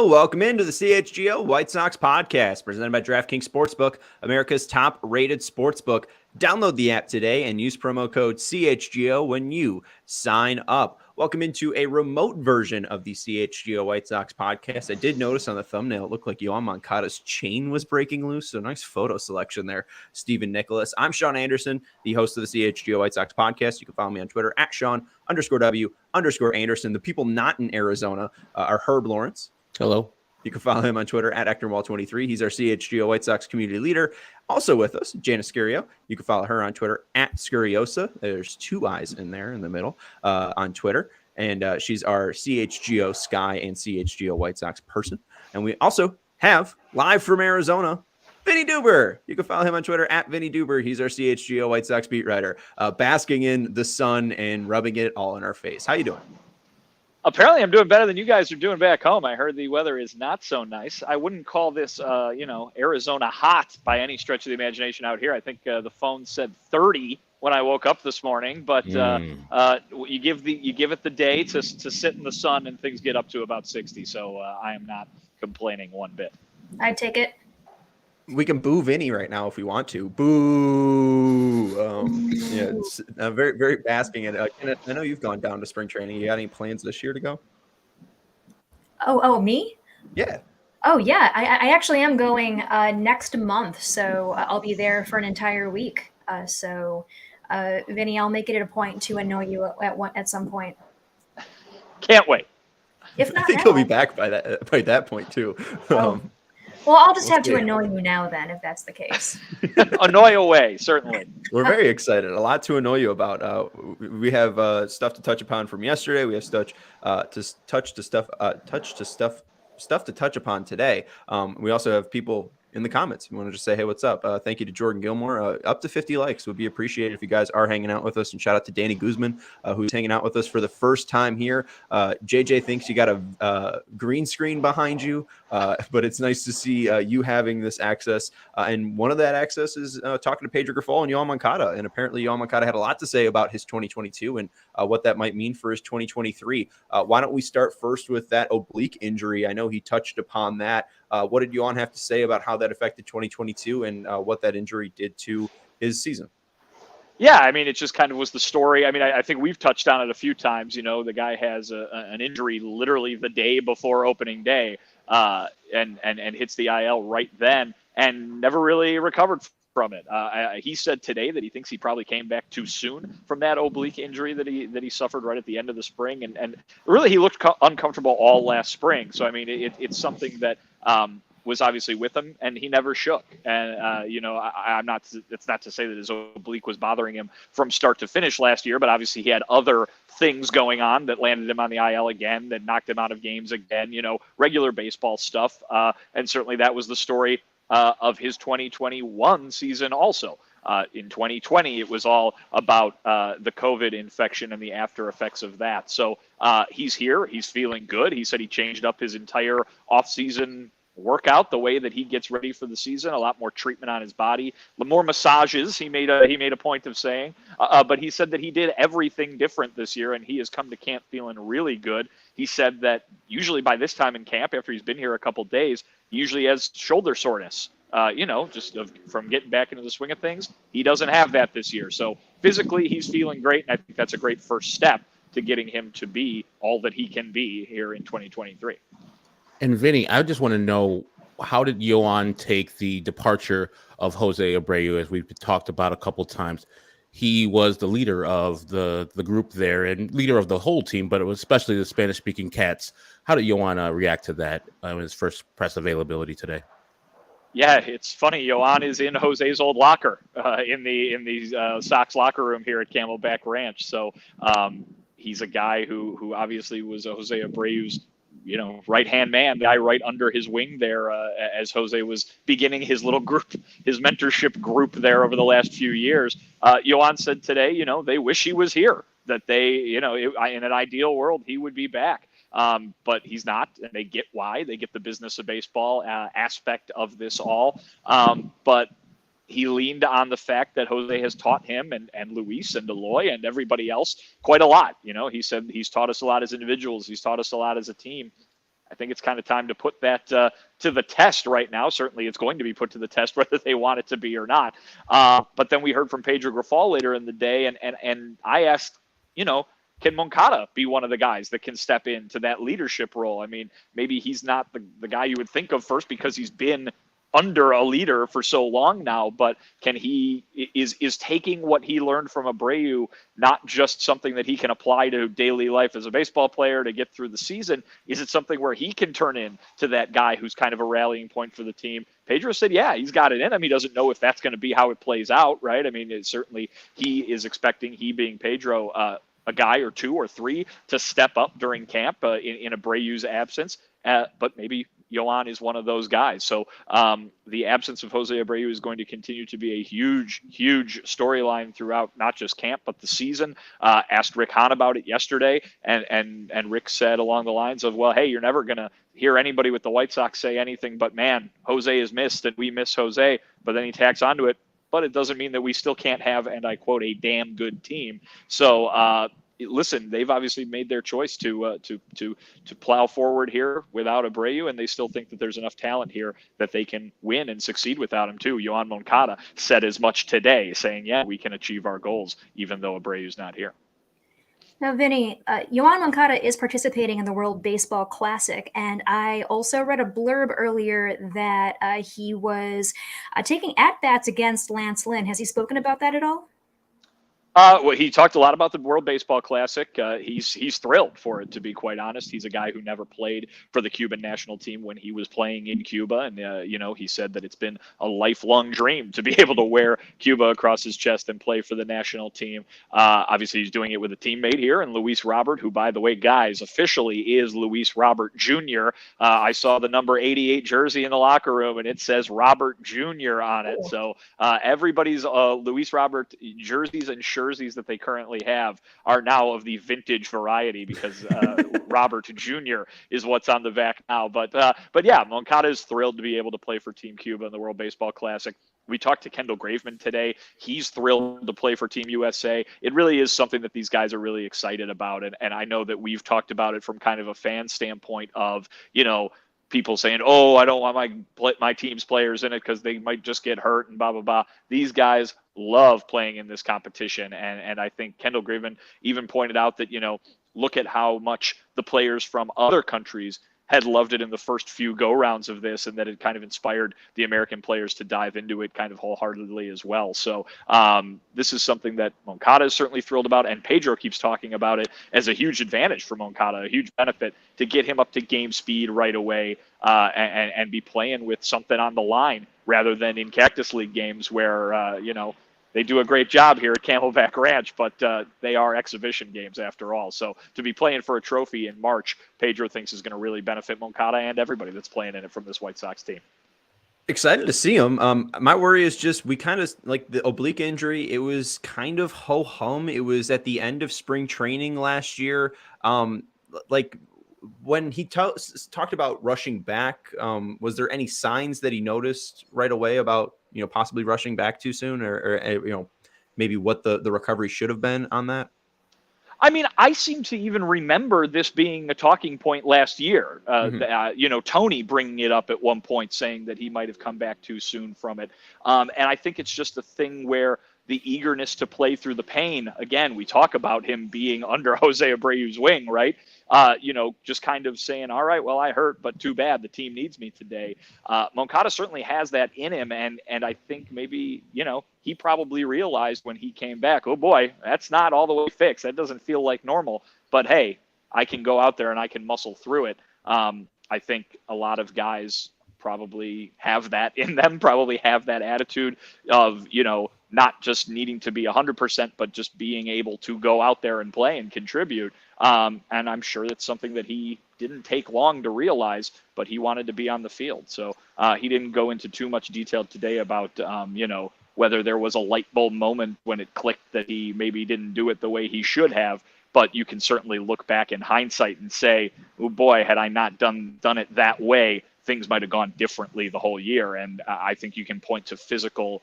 welcome into the CHGO White Sox podcast presented by DraftKings Sportsbook, America's top-rated sportsbook. Download the app today and use promo code CHGO when you sign up. Welcome into a remote version of the CHGO White Sox podcast. I did notice on the thumbnail it looked like Yoan Moncada's chain was breaking loose, so nice photo selection there, Stephen Nicholas. I'm Sean Anderson, the host of the CHGO White Sox podcast. You can follow me on Twitter at Sean_W_Anderson. The people not in Arizona are Herb Lawrence. Hello. You can follow him on Twitter at EctorWall23. He's our CHGO White Sox community leader. Also with us, Janice Scurio. You can follow her on Twitter at Scuriosa. There's two eyes in there in the middle on Twitter. And she's our CHGO Sky and CHGO White Sox person. And we also have, live from Arizona, Vinnie Duber. You can follow him on Twitter at Vinnie Duber. He's our CHGO White Sox beat writer, basking in the sun and rubbing it all in our face. How you doing? Apparently, I'm doing better than you guys are doing back home. I heard the weather is not so nice. I wouldn't call this, Arizona hot by any stretch of the imagination out here. I think the phone said 30 when I woke up this morning. But you give it the day to sit in the sun, and things get up to about 60. So I am not complaining one bit. I'd take it. We can boo Vinny right now if we want to. Boo! It's very, very basking in it. I know you've gone down to spring training. You got any plans this year to go? Oh, me? Yeah. Oh, yeah. I actually am going next month, so I'll be there for an entire week. Vinny, I'll make it a point to annoy you at some point. Can't wait. If not, I think he'll be back by that point too. Well, I'll just have to annoy you now then, if that's the case. Annoy away, certainly. We're very excited. A lot to annoy you about. We have stuff to touch upon from yesterday. We have stuff to touch upon today. We also have people in the comments. We want to just say, hey, what's up? Thank you to Jordan Gilmore. Up to 50 likes would be appreciated if you guys are hanging out with us. And shout out to Danny Guzman, who's hanging out with us for the first time here. JJ thinks you got a green screen behind you, but it's nice to see you having this access. And one of that access is talking to Pedro Grifol and Yoan Moncada. And apparently Yoan Moncada had a lot to say about his 2022 and what that might mean for his 2023. Why don't we start first with that oblique injury? I know he touched upon that. What did Yoan have to say about how that affected 2022 and what that injury did to his season? Yeah, I mean, it just kind of was the story. I mean, I think we've touched on it a few times. You know, the guy has an injury literally the day before opening day and hits the IL right then and never really recovered from it. He said today that he thinks he probably came back too soon from that oblique injury that he suffered right at the end of the spring. And really, he looked uncomfortable all last spring. So, I mean, it's something that was obviously with him, and he never shook. And, it's not to say that his oblique was bothering him from start to finish last year, but obviously he had other things going on that landed him on the IL again, that knocked him out of games again, regular baseball stuff. And certainly that was the story of his 2021 season also. In 2020, it was all about the COVID infection and the after effects of that. So he's here. He's feeling good. He said he changed up his entire offseason workout, the way that he gets ready for the season, a lot more treatment on his body, more massages, he made a point of saying. But he said that he did everything different this year, and he has come to camp feeling really good. He said that usually by this time in camp, after he's been here a couple days, he usually has shoulder soreness. From getting back into the swing of things. He doesn't have that this year. So physically, he's feeling great, and I think that's a great first step to getting him to be all that he can be here in 2023. And Vinny, I just want to know, how did Yoan take the departure of Jose Abreu, as we've talked about a couple of times? He was the leader of the group there and leader of the whole team, but it was especially the Spanish-speaking Cats. How did Yoan react to that in his first press availability today? Yeah, it's funny. Yoan is in Jose's old locker in the Sox locker room here at Camelback Ranch. So he's a guy who obviously was Jose Abreu's right-hand man, the guy right under his wing there as Jose was beginning his little group, his mentorship group there over the last few years. Yoan said today, they wish he was here, that they, in an ideal world, he would be back. But he's not, and they get why. They get the business of baseball aspect of this all. But he leaned on the fact that Jose has taught him and Luis and Eloy and everybody else quite a lot. He said he's taught us a lot as individuals. He's taught us a lot as a team. I think it's kind of time to put that to the test right now. Certainly it's going to be put to the test whether they want it to be or not. But then we heard from Pedro Grifol later in the day, and I asked, can Moncada be one of the guys that can step into that leadership role? I mean, maybe he's not the guy you would think of first because he's been under a leader for so long now, but is taking what he learned from Abreu not just something that he can apply to daily life as a baseball player to get through the season? Is it something where he can turn into that guy who's kind of a rallying point for the team? Pedro said, yeah, he's got it in him. He doesn't know if that's going to be how it plays out, right? I mean, certainly he is expecting, he being Pedro, a guy or two or three to step up during camp in Abreu's absence, but maybe Yoan is one of those guys. So the absence of Jose Abreu is going to continue to be a huge, huge storyline throughout not just camp, but the season. Asked Rick Hahn about it yesterday, and Rick said along the lines of, well, hey, you're never going to hear anybody with the White Sox say anything but, man, Jose is missed and we miss Jose. But then he tacks onto it, but it doesn't mean that we still can't have, and I quote, a damn good team. So listen, they've obviously made their choice to plow forward here without Abreu, and they still think that there's enough talent here that they can win and succeed without him too. Yoan Moncada said as much today, saying, yeah, we can achieve our goals even though Abreu's not here. Now, Vinny, Yoan Moncada is participating in the World Baseball Classic, and I also read a blurb earlier that he was taking at-bats against Lance Lynn. Has he spoken about that at all? Well, he talked a lot about the World Baseball Classic. He's thrilled for it, to be quite honest. He's a guy who never played for the Cuban national team when he was playing in Cuba. And, he said that it's been a lifelong dream to be able to wear Cuba across his chest and play for the national team. Obviously, he's doing it with a teammate here, and Luis Robert, who, by the way, guys, officially is Luis Robert Jr. I saw the number 88 jersey in the locker room, and it says Robert Jr. on it. So everybody's Luis Robert jerseys and shirts that they currently have are now of the vintage variety because Robert Jr. is what's on the back now. But yeah, Moncada is thrilled to be able to play for Team Cuba in the World Baseball Classic. We talked to Kendall Graveman today. He's thrilled to play for Team USA. It really is something that these guys are really excited about. And I know that we've talked about it from kind of a fan standpoint of, people saying, oh, I don't want my team's players in it because they might just get hurt and blah, blah, blah. These guys love playing in this competition. And I think Kendall Graveman even pointed out that, look at how much the players from other countries had loved it in the first few go-rounds of this, and that it kind of inspired the American players to dive into it kind of wholeheartedly as well. So this is something that Moncada is certainly thrilled about, and Pedro keeps talking about it as a huge advantage for Moncada, a huge benefit to get him up to game speed right away and be playing with something on the line rather than in Cactus League games where, they do a great job here at Camelback Ranch, but they are exhibition games after all. So to be playing for a trophy in March, Pedro thinks is going to really benefit Moncada and everybody that's playing in it from this White Sox team. Excited to see him. My worry is just we kind of like the oblique injury. It was kind of ho-hum. It was at the end of spring training last year. When he talked about rushing back, was there any signs that he noticed right away about possibly rushing back too soon, or maybe what the recovery should have been on that? I mean, I seem to even remember this being a talking point last year. Tony bringing it up at one point, saying that he might have come back too soon from it. And I think it's just a thing where the eagerness to play through the pain. Again, we talk about him being under Jose Abreu's wing, right? Just kind of saying, all right, well, I hurt, but too bad. The team needs me today. Moncada certainly has that in him. And I think maybe, he probably realized when he came back, oh boy, that's not all the way fixed. That doesn't feel like normal, but hey, I can go out there and I can muscle through it. I think a lot of guys probably have that in them, probably have that attitude of, not just needing to be 100%, but just being able to go out there and play and contribute. And I'm sure that's something that he didn't take long to realize, but he wanted to be on the field. So he didn't go into too much detail today about, whether there was a light bulb moment when it clicked that he maybe didn't do it the way he should have. But you can certainly look back in hindsight and say, oh boy, had I not done it that way, things might have gone differently the whole year. And I think you can point to physical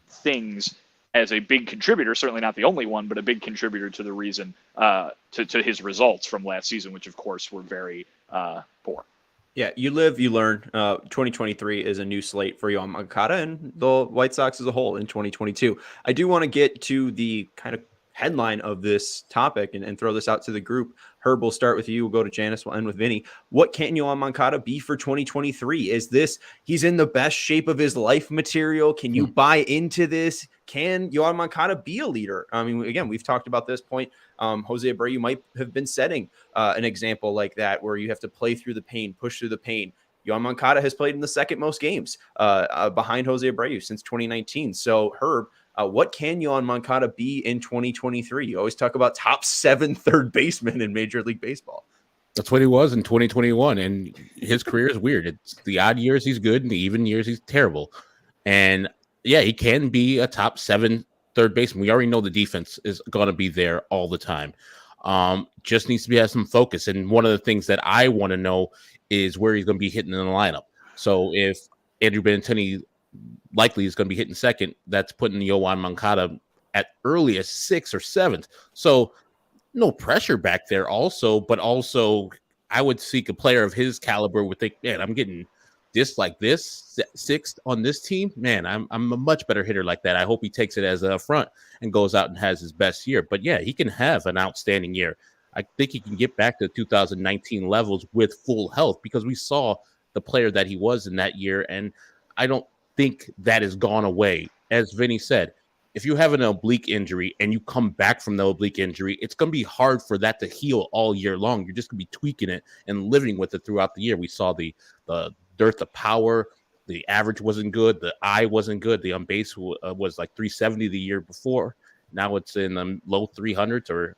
things as a big contributor, certainly not the only one, but a big contributor to the reason to his results from last season, which of course were very poor. Yeah, you live, you learn. 2023 is a new slate for Yoan Moncada and the White Sox as a whole in 2022. I do want to get to the kind of headline of this topic and throw this out to the group. Herb, we'll start with you. We'll go to Janice. We'll end with Vinny. What can Yoan Moncada be for 2023? Is this he's in the best shape of his life material? Can you buy into this? Can Yoan Moncada be a leader? I mean, again, we've talked about this point. Jose Abreu might have been setting an example like that where you have to play through the pain, push through the pain. Yoan Moncada has played in the second most games behind Jose Abreu since 2019. So, Herb, what can Yoan Moncada be in 2023? You always talk about top 7 third baseman in Major League Baseball. That's what he was in 2021, and his career is weird. It's the odd years he's good, and the even years he's terrible. And yeah, he can be a top 7 third baseman. We already know the defense is going to be there all the time. Just needs to have some focus. And one of the things that I want to know is where he's going to be hitting in the lineup. So if Andrew Benintendi likely is going to be hitting second, that's putting Yoan Moncada at earliest 6th or 7th. So no pressure back there also, but also I would seek a player of his caliber would think, man, I'm getting this like this 6th on this team. Man, I'm a much better hitter like that. I hope he takes it as a front and goes out and has his best year. But yeah, he can have an outstanding year. I think he can get back to 2019 levels with full health because we saw the player that he was in that year. And I don't think that has gone away. As Vinny said, if you have an oblique injury and you come back from the oblique injury, it's going to be hard for that to heal all year long. You're just going to be tweaking it and living with it throughout the year. We saw the dearth of power. The average wasn't good. The eye wasn't good. The on base was like 370 the year before. Now it's in the low 300s or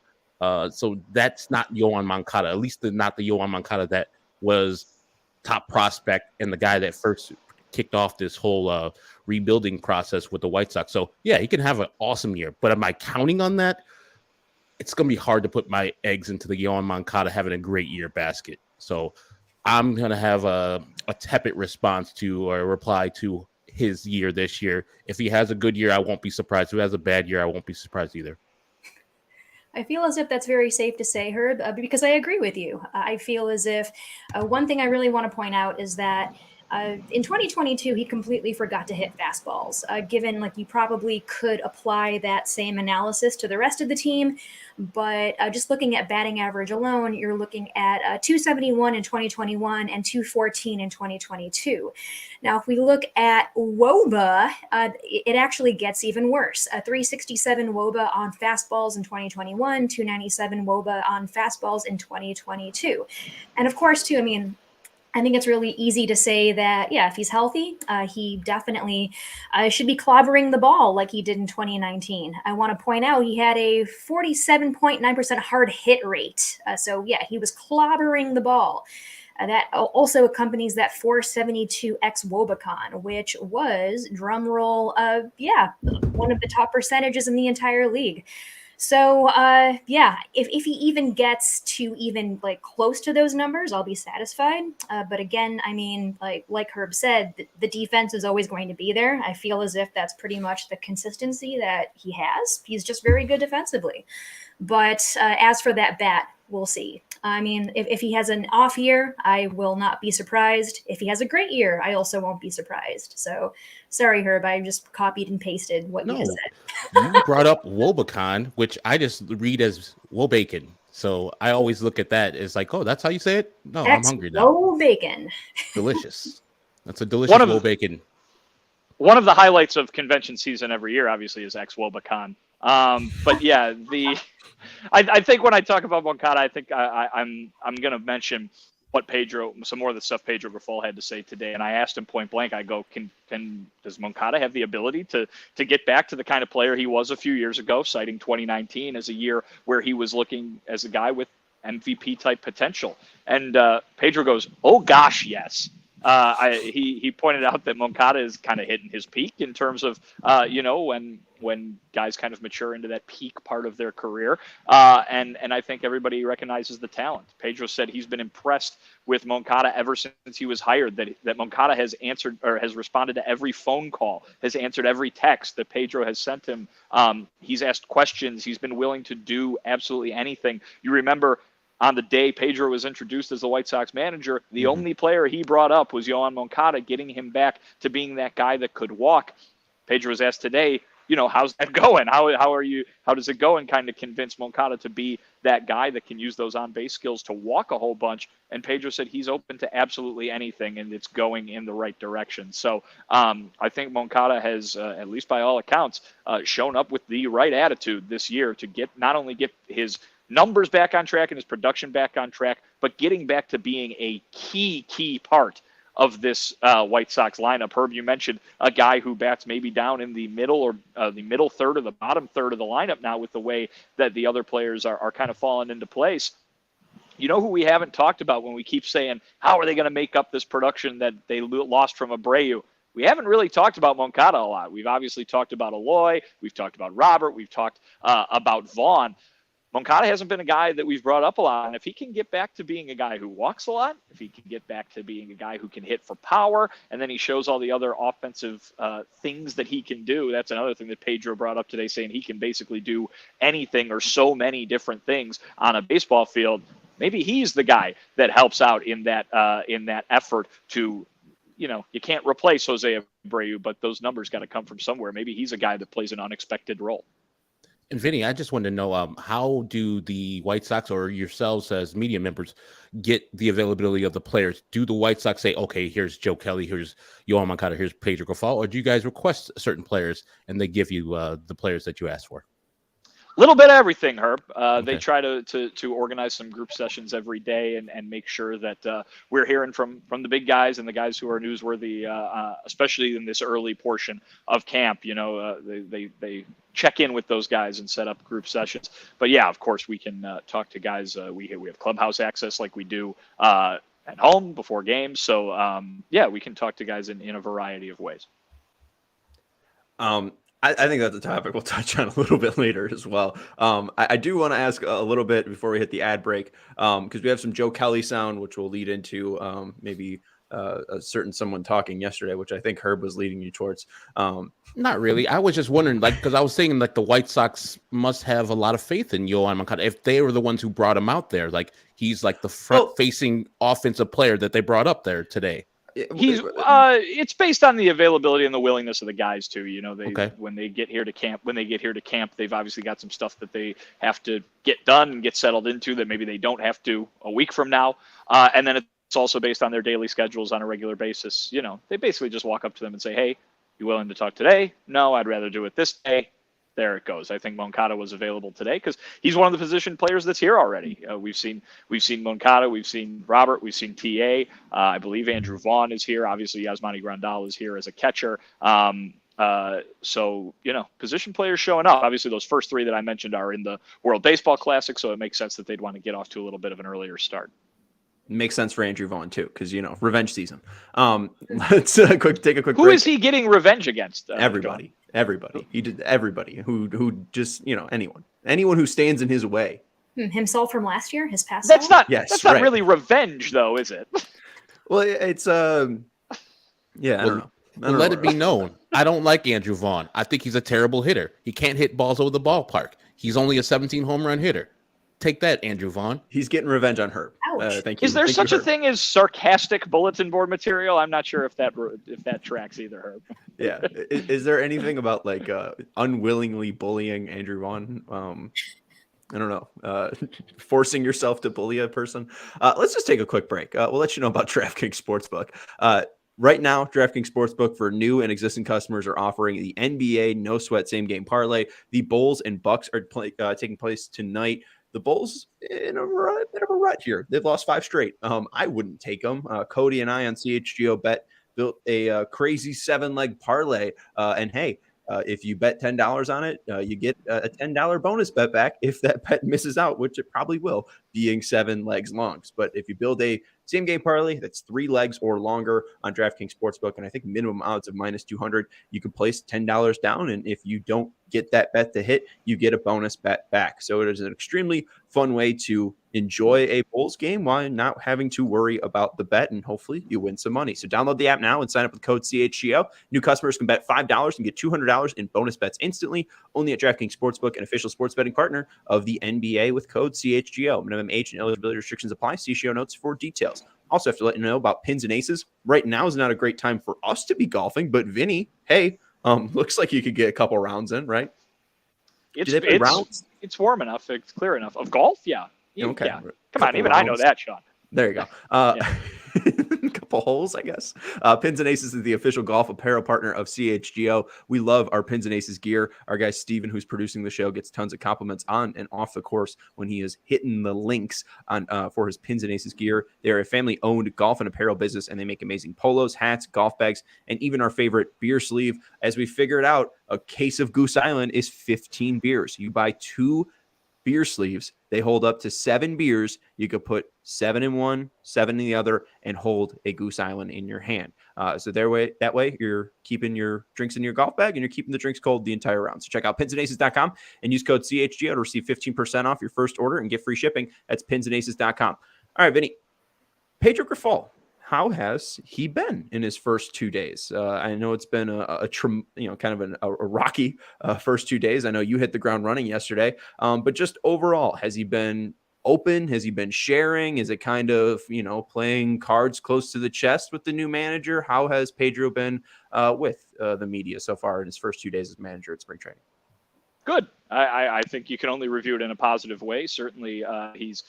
so that's not Yoan Moncada, at least not the Yoan Moncada that was top prospect and the guy that first kicked off this whole rebuilding process with the White Sox. So yeah, he can have an awesome year, but am I counting on that? It's going to be hard to put my eggs into the Yoan Moncada having a great year basket. So I'm going to have a tepid response to or reply to his year this year. If he has a good year, I won't be surprised. If he has a bad year, I won't be surprised either. I feel as if that's very safe to say, Herb, because I agree with you. I feel as if one thing I really want to point out is that in 2022, he completely forgot to hit fastballs, given like you probably could apply that same analysis to the rest of the team. But just looking at batting average alone, you're looking at 271 in 2021 and 214 in 2022. Now, if we look at WOBA, it actually gets even worse. 367 WOBA on fastballs in 2021, 297 WOBA on fastballs in 2022. And of course, too, I think it's really easy to say that, yeah, if he's healthy, he definitely should be clobbering the ball like he did in 2019. I want to point out he had a 47.9% hard hit rate. So, yeah, he was clobbering the ball. That also accompanies that 472x Wobacon, which was, drum roll, one of the top percentages in the entire league. So, if he even gets to even like close to those numbers, I'll be satisfied. But again, like Herb said, the defense is always going to be there. I feel as if that's pretty much the consistency that he has. He's just very good defensively. But as for that bat, we'll see. If he has an off year, I will not be surprised. If he has a great year, I also won't be surprised. So, sorry, Herb, I just copied and pasted what you said. You brought up Wobacon, which I just read as Wobacon. So I always look at that as like, oh, that's how you say it? No, I'm hungry now. Wobacon. Delicious. That's a delicious Wobacon. One of the highlights of convention season every year, obviously, is ex-Wobacon. But yeah, I think when I talk about Moncada, I think I'm going to mention some more of the stuff Pedro Grifol had to say today. And I asked him point blank, I go, does Moncada have the ability to get back to the kind of player he was a few years ago, citing 2019 as a year where he was looking as a guy with MVP type potential? And Pedro goes, oh gosh, yes. He pointed out that Moncada is kind of hitting his peak in terms of, when guys kind of mature into that peak part of their career. And I think everybody recognizes the talent. Pedro said he's been impressed with Moncada ever since he was hired, that Moncada has answered or has responded to every phone call, has answered every text that Pedro has sent him. He's asked questions. He's been willing to do absolutely anything. You remember on the day Pedro was introduced as the White Sox manager, the only player he brought up was Yoan Moncada, getting him back to being that guy that could walk. Pedro was asked today, how's that going? How does it go? And kind of convince Moncada to be that guy that can use those on-base skills to walk a whole bunch. And Pedro said he's open to absolutely anything, and it's going in the right direction. So I think Moncada has, at least by all accounts, shown up with the right attitude this year to not only get his numbers back on track and his production back on track, but getting back to being a key part of this White Sox lineup. Herb, you mentioned a guy who bats maybe down in the middle or the middle third or the bottom third of the lineup now with the way that the other players are kind of falling into place. You know who we haven't talked about when we keep saying, how are they going to make up this production that they lost from Abreu? We haven't really talked about Moncada a lot. We've obviously talked about Eloy. We've talked about Robert. We've talked about Vaughn. Moncada hasn't been a guy that we've brought up a lot. And if he can get back to being a guy who walks a lot, if he can get back to being a guy who can hit for power, and then he shows all the other offensive things that he can do, that's another thing that Pedro brought up today, saying he can basically do anything or so many different things on a baseball field. Maybe he's the guy that helps out in that effort to, you can't replace Jose Abreu, but those numbers got to come from somewhere. Maybe he's a guy that plays an unexpected role. And Vinny, I just wanted to know, how do the White Sox or yourselves as media members get the availability of the players? Do the White Sox say, okay, here's Joe Kelly, here's Yoan Moncada, here's Pedro Grifol, or do you guys request certain players and they give you the players that you asked for? Little bit of everything, Herb. Okay. They try to organize some group sessions every day and make sure that we're hearing from the big guys and the guys who are newsworthy, especially in this early portion of camp. They check in with those guys and set up group sessions. But yeah, of course, we can talk to guys. We have clubhouse access like we do at home before games. So yeah, we can talk to guys in a variety of ways. I think that's a topic we'll touch on a little bit later as well. I do want to ask a little bit before we hit the ad break, because we have some Joe Kelly sound, which will lead into maybe a certain someone talking yesterday, which I think Herb was leading you towards. Not really. I was just wondering, because I was thinking the White Sox must have a lot of faith in Yoan Moncada if they were the ones who brought him out there. He's the front-facing offensive player that they brought up there today. It's based on the availability and the willingness of the guys too. When they get here to camp, they've obviously got some stuff that they have to get done and get settled into that maybe they don't have to a week from now. And then it's also based on their daily schedules on a regular basis. They basically just walk up to them and say, "Hey, you willing to talk today? No, I'd rather do it this day." There it goes. I think Moncada was available today because he's one of the position players that's here already. We've seen Moncada, we've seen Robert, we've seen TA. I believe Andrew Vaughn is here. Obviously, Yasmani Grandal is here as a catcher. So position players showing up. Obviously, those first three that I mentioned are in the World Baseball Classic, so it makes sense that they'd want to get off to a little bit of an earlier start. Makes sense for Andrew Vaughn too, because revenge season. Let's take a quick Who break. is he getting revenge against? Everybody. He did everybody who just anyone who stands in his way. Himself from last year, his past. That's self? not not really revenge though, is it? Well, it's I don't know. Let it be known. I don't like Andrew Vaughn. I think he's a terrible hitter. He can't hit balls over the ballpark. He's only a 17 home run hitter. Take that, Andrew Vaughn. He's getting revenge on Herb. Thank you. Is there Thank such you, a thing as sarcastic bulletin board material? I'm not sure if that tracks either, Herb. Yeah. Is there anything about unwillingly bullying Andrew Vaughn? I don't know. Forcing yourself to bully a person. Let's just take a quick break. We'll let you know about DraftKings Sportsbook. Right now, DraftKings Sportsbook for new and existing customers are offering the NBA No Sweat Same Game Parlay. The Bulls and Bucks are taking place tonight. The Bulls in a bit of a rut here. They've lost 5 straight. I wouldn't take them. Cody and I on CHGO Bet built a crazy 7-leg parlay. And hey, if you bet $10 on it, you get a $10 bonus bet back if that bet misses out, which it probably will, being 7 legs long. But if you build a same game parlay that's 3 legs or longer on DraftKings Sportsbook, and I think minimum odds of -200, you can place $10 down. And if you don't get that bet to hit, you get a bonus bet back. So it is an extremely fun way to enjoy a Bulls game while not having to worry about the bet, and hopefully you win some money. So download the app now and sign up with code CHGO. New customers can bet $5 and get $200 in bonus bets instantly, only at DraftKings Sportsbook, an official sports betting partner of the NBA, with code CHGO. Minimum age and eligibility restrictions apply. See show notes for details. Also have to let you know about pins and aces. Right now is not a great time for us to be golfing, but Vinny, hey, looks like you could get a couple rounds in, right? It's warm enough. It's clear enough. Of golf, yeah. Okay. Yeah. Come on, even rounds. I know that, Sean. There you go. A couple holes, I guess. Pins and Aces is the official golf apparel partner of CHGO. We love our Pins and Aces gear. Our guy Steven, who's producing the show, gets tons of compliments on and off the course when he is hitting the links on for his Pins and Aces gear. They're a family-owned golf and apparel business, and they make amazing polos, hats, golf bags, and even our favorite beer sleeve. As we figured out, a case of Goose Island is 15 beers. You buy 2 beer sleeves. They hold up to 7 beers. You could put 7 in one, 7 in the other, and hold a Goose Island in your hand. So that way you're keeping your drinks in your golf bag and you're keeping the drinks cold the entire round. So check out pinsandaces.com and use code CHGO to receive 15% off your first order and get free shipping. That's pinsandaces.com. All right, Vinny. Pedro Grifol. How has he been in his first 2 days? I know it's been a rocky first 2 days. I know you hit the ground running yesterday, but just overall, has he been open? Has he been sharing? Is it kind of, playing cards close to the chest with the new manager? How has Pedro been with the media so far in his first 2 days as manager at spring training? Good. I think you can only review it in a positive way. Certainly, he's,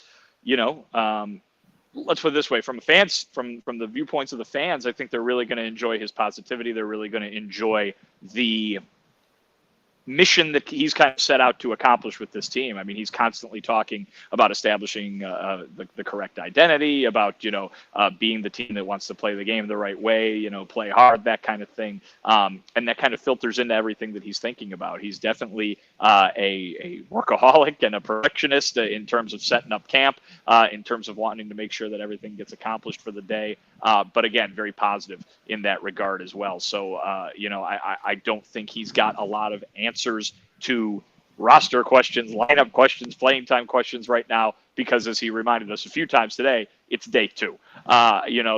let's put it this way, from the viewpoints of the fans, I think they're really going to enjoy his positivity. They're really going to enjoy the mission that he's kind of set out to accomplish with this team. I mean, he's constantly talking about establishing the correct identity, about, being the team that wants to play the game the right way, play hard, that kind of thing. And that kind of filters into everything that he's thinking about. He's definitely a workaholic and a perfectionist in terms of setting up camp, in terms of wanting to make sure that everything gets accomplished for the day. But again, very positive in that regard as well. So, I don't think he's got a lot of answers to roster questions, lineup questions, playing time questions right now, because as he reminded us a few times today, it's day 2.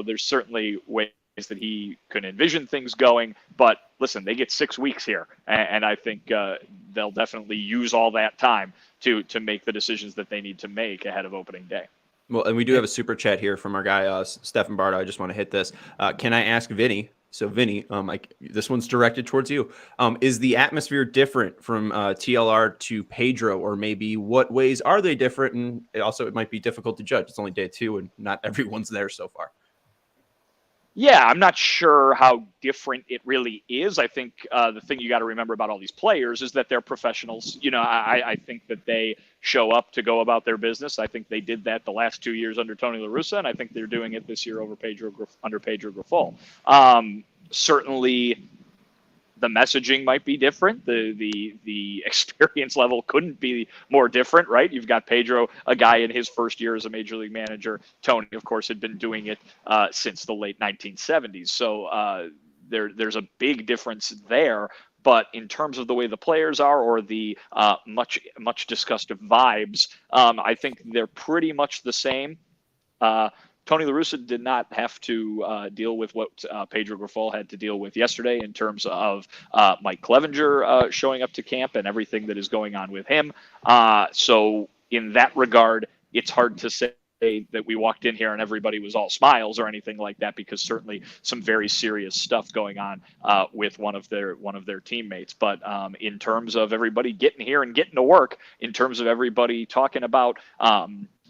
There's certainly ways that he can envision things going, but listen, they get 6 weeks here, and I think they'll definitely use all that time to make the decisions that they need to make ahead of opening day. Well, and we do have a super chat here from our guy, Stefan Bardo. I just want to hit this. Can I ask Vinny? So, Vinny, this one's directed towards you. Is the atmosphere different from TLR to Pedro, or maybe what ways are they different? And it might be difficult to judge. It's only day 2, and not everyone's there so far. Yeah, I'm not sure how different it really is. I think the thing you got to remember about all these players is that they're professionals. I think that they show up to go about their business. I think they did that the last 2 years under Tony La Russa, and I think they're doing it this year under Pedro Grifol. Certainly, the messaging might be different. The experience level couldn't be more different, right? You've got Pedro, a guy in his first year as a major league manager. Tony, of course, had been doing it since the late 1970s. So there's a big difference there. But in terms of the way the players are, or the much discussed vibes, I think they're pretty much the same. Tony La Russa did not have to deal with what Pedro Grifol had to deal with yesterday in terms of Mike Clevinger showing up to camp and everything that is going on with him. So in that regard, it's hard to say that we walked in here and everybody was all smiles or anything like that, because certainly some very serious stuff going on with one of their teammates. But in terms of everybody getting here and getting to work, in terms of everybody talking about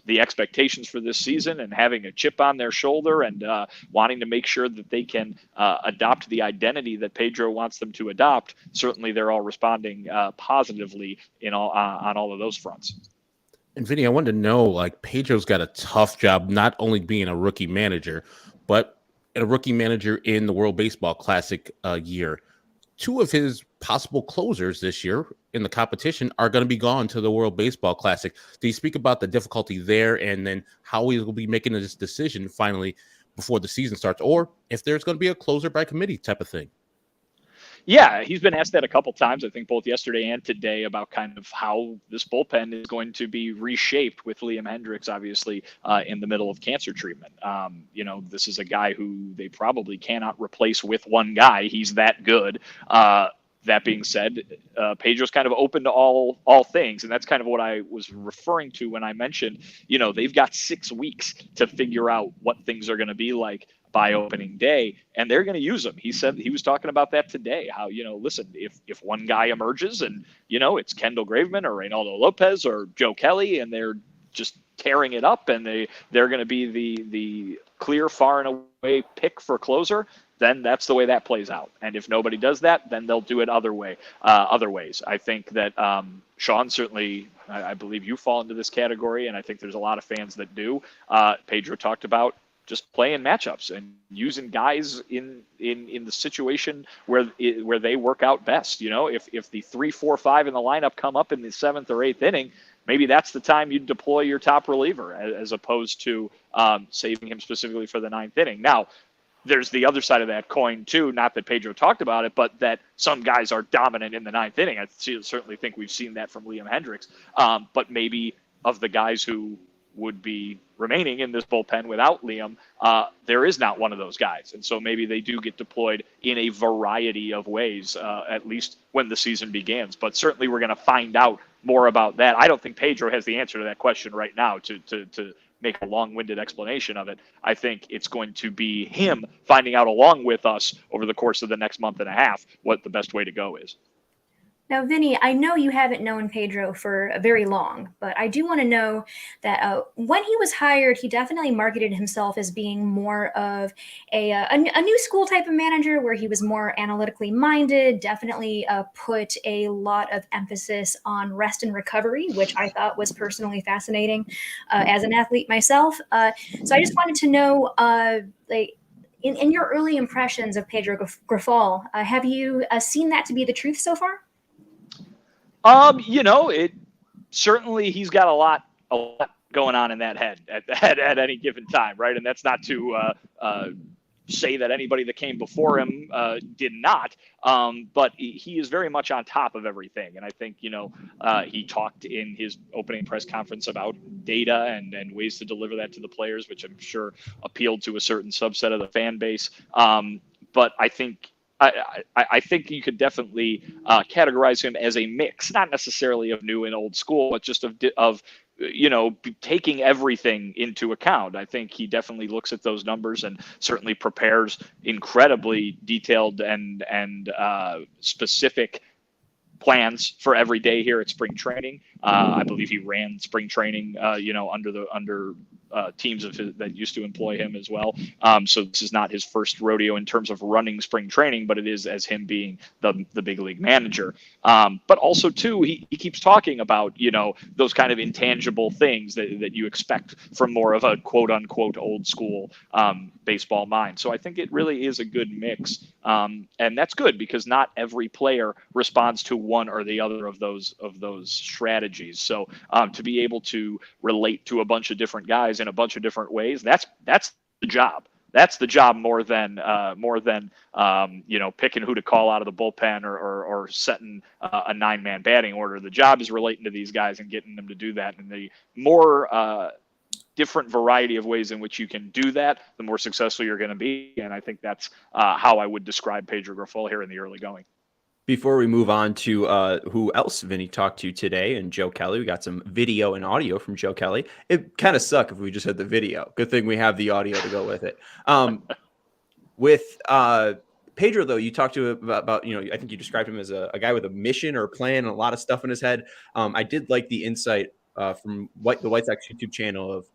the expectations for this season and having a chip on their shoulder and wanting to make sure that they can adopt the identity that Pedro wants them to adopt, certainly they're all responding positively on all of those fronts. And Vinny, I wanted to know, Pedro's got a tough job, not only being a rookie manager, but a rookie manager in the World Baseball Classic year. 2 of his possible closers this year in the competition are going to be gone to the World Baseball Classic. Do you speak about the difficulty there, and then how he will be making this decision finally before the season starts, or if there's going to be a closer by committee type of thing? Yeah, he's been asked that a couple times, I think both yesterday and today, about kind of how this bullpen is going to be reshaped with Liam Hendriks, obviously, in the middle of cancer treatment. This is a guy who they probably cannot replace with one guy. He's that good. That being said, Pedro's kind of open to all things, and that's kind of what I was referring to when I mentioned, they've got 6 weeks to figure out what things are going to be like by opening day, and they're going to use them. He said he was talking about that today, how, listen, if one guy emerges and, it's Kendall Graveman or Reynaldo Lopez or Joe Kelly, and they're just tearing it up, and they're going to be the clear, far and away pick for closer, then that's the way that plays out. And if nobody does that, then they'll do it other ways. I think that Sean, certainly, I believe you fall into this category, and I think there's a lot of fans that do. Pedro talked about just playing matchups and using guys in the situation where they work out best. If the 3, 4, 5 in the lineup come up in the 7th or 8th inning, maybe that's the time you deploy your top reliever as opposed to saving him specifically for the 9th inning. Now, there's the other side of that coin too. Not that Pedro talked about it, but that some guys are dominant in the 9th inning. I certainly think we've seen that from Liam Hendriks. But maybe of the guys who would be remaining in this bullpen without Liam, there is not one of those guys. And so maybe they do get deployed in a variety of ways, at least when the season begins. But certainly we're going to find out more about that. I don't think Pedro has the answer to that question right now to make a long-winded explanation of it. I think it's going to be him finding out along with us over the course of the next month and a half what the best way to go is. Now, Vinny, I know you haven't known Pedro for very long, but I do want to know that when he was hired, he definitely marketed himself as being more of a new school type of manager, where he was more analytically minded, definitely put a lot of emphasis on rest and recovery, which I thought was personally fascinating as an athlete myself. So I just wanted to know, in your early impressions of Pedro Grifol, have you seen that to be the truth so far? It certainly, he's got a lot going on in that head at any given time, right? And that's not to say that anybody that came before him did not, but he is very much on top of everything. And I think, he talked in his opening press conference about data and ways to deliver that to the players, which I'm sure appealed to a certain subset of the fan base. But I think you could definitely categorize him as a mix, not necessarily of new and old school, but just of taking everything into account. I think he definitely looks at those numbers and certainly prepares incredibly detailed and specific plans for every day here at spring training. I believe he ran spring training, under teams that used to employ him as well. So this is not his first rodeo in terms of running spring training, but it is as him being the big league manager. But also too, he keeps talking about, those kind of intangible things that you expect from more of a quote unquote old school baseball mind. So I think it really is a good mix. And that's good because not every player responds to one or the other of those strategies. So to be able to relate to a bunch of different guys in a bunch of different ways, that's the job. That's the job more than picking who to call out of the bullpen or setting a 9-man batting order. The job is relating to these guys and getting them to do that. And the more different variety of ways in which you can do that, the more successful you're going to be. And I think that's how I would describe Pedro Grifol here in the early going. Before we move on to who else Vinny talked to today and Joe Kelly, we got some video and audio from Joe Kelly. It kind of suck if we just had the video. Good thing we have the audio to go with it. With Pedro, though, you talked to about I think you described him as a guy with a mission or a plan and a lot of stuff in his head. I did like the insight from the White Sox YouTube channel of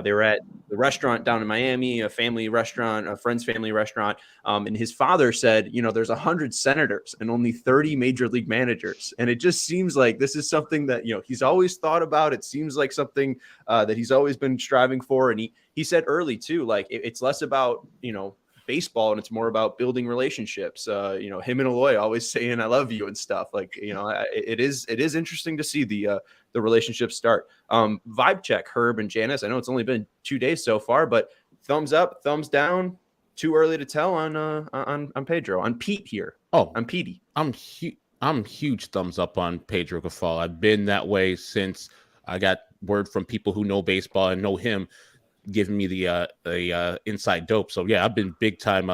they were at the restaurant down in Miami, a family restaurant, a friend's family restaurant. And his father said, there's 100 senators and only 30 major league managers. And it just seems like this is something that, he's always thought about. It seems like something that he's always been striving for. And he said early too, like it's less about, baseball and it's more about building relationships. Him and Eloy always saying, I love you and stuff like, it is interesting to see the relationships start. Vibe check, Herb and Janice. I know it's only been 2 days so far, but thumbs up, thumbs down. too early to tell on Pedro, on Pete here. Oh, on Petey. I'm huge thumbs up on Pedro Grifol. I've been that way since I got word from people who know baseball and know him, giving me the inside dope. So yeah, I've been big time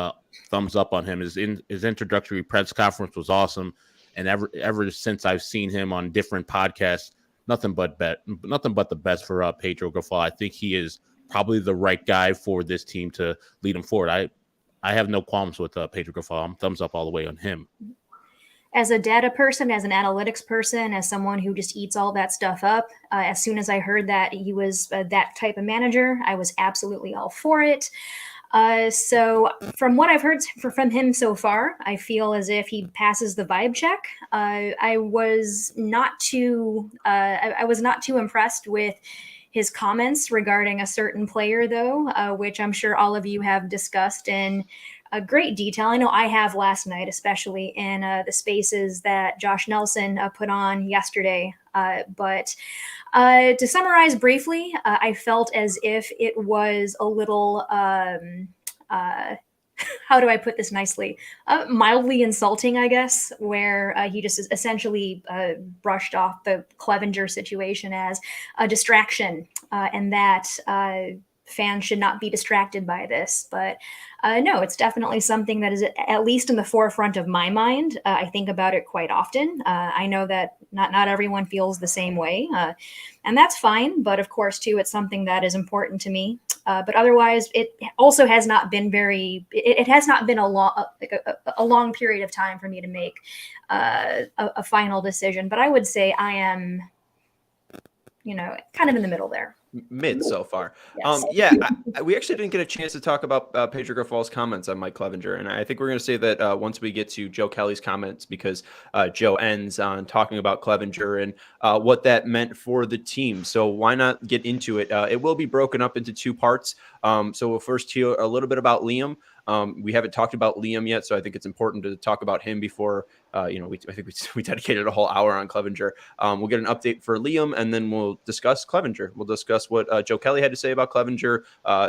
thumbs up on him. His introductory press conference was awesome, and ever since I've seen him on different podcasts, nothing but the best for Pedro Grifol. I think he is probably the right guy for this team to lead him forward. I have no qualms with Pedro Grifol. I'm thumbs up all the way on him. As a data person, as an analytics person, as someone who just eats all that stuff up, as soon as I heard that he was that type of manager, I was absolutely all for it. So from what I've heard from him so far, I feel as if he passes the vibe check. I was not too impressed with his comments regarding a certain player, though, which I'm sure all of you have discussed in a great detail. I know I have last night, especially in the spaces that Josh Nelson put on yesterday. But to summarize briefly, I felt as if it was a little, how do I put this nicely? Mildly insulting, I guess, where he just essentially brushed off the Clevinger situation as a distraction, and that fans should not be distracted by this. But no, it's definitely something that is at least in the forefront of my mind. I think about it quite often. I know that not everyone feels the same way, and that's fine. But of course, too, it's something that is important to me. But otherwise, it also has not been it has not been a long period of time for me to make a final decision. But I would say I am, kind of in the middle there. Mid so far. Yes. We actually didn't get a chance to talk about Pedro Grifol's comments on Mike Clevinger, and I think we're going to say that once we get to Joe Kelly's comments, because Joe ends on talking about Clevinger and what that meant for the team. So why not get into it? It will be broken up into two parts. So we'll first hear a little bit about Liam. We haven't talked about Liam yet, so I think it's important to talk about him before, I think we dedicated a whole hour on Clevinger. We'll get an update for Liam, and then we'll discuss Clevinger. We'll discuss what Joe Kelly had to say about Clevinger,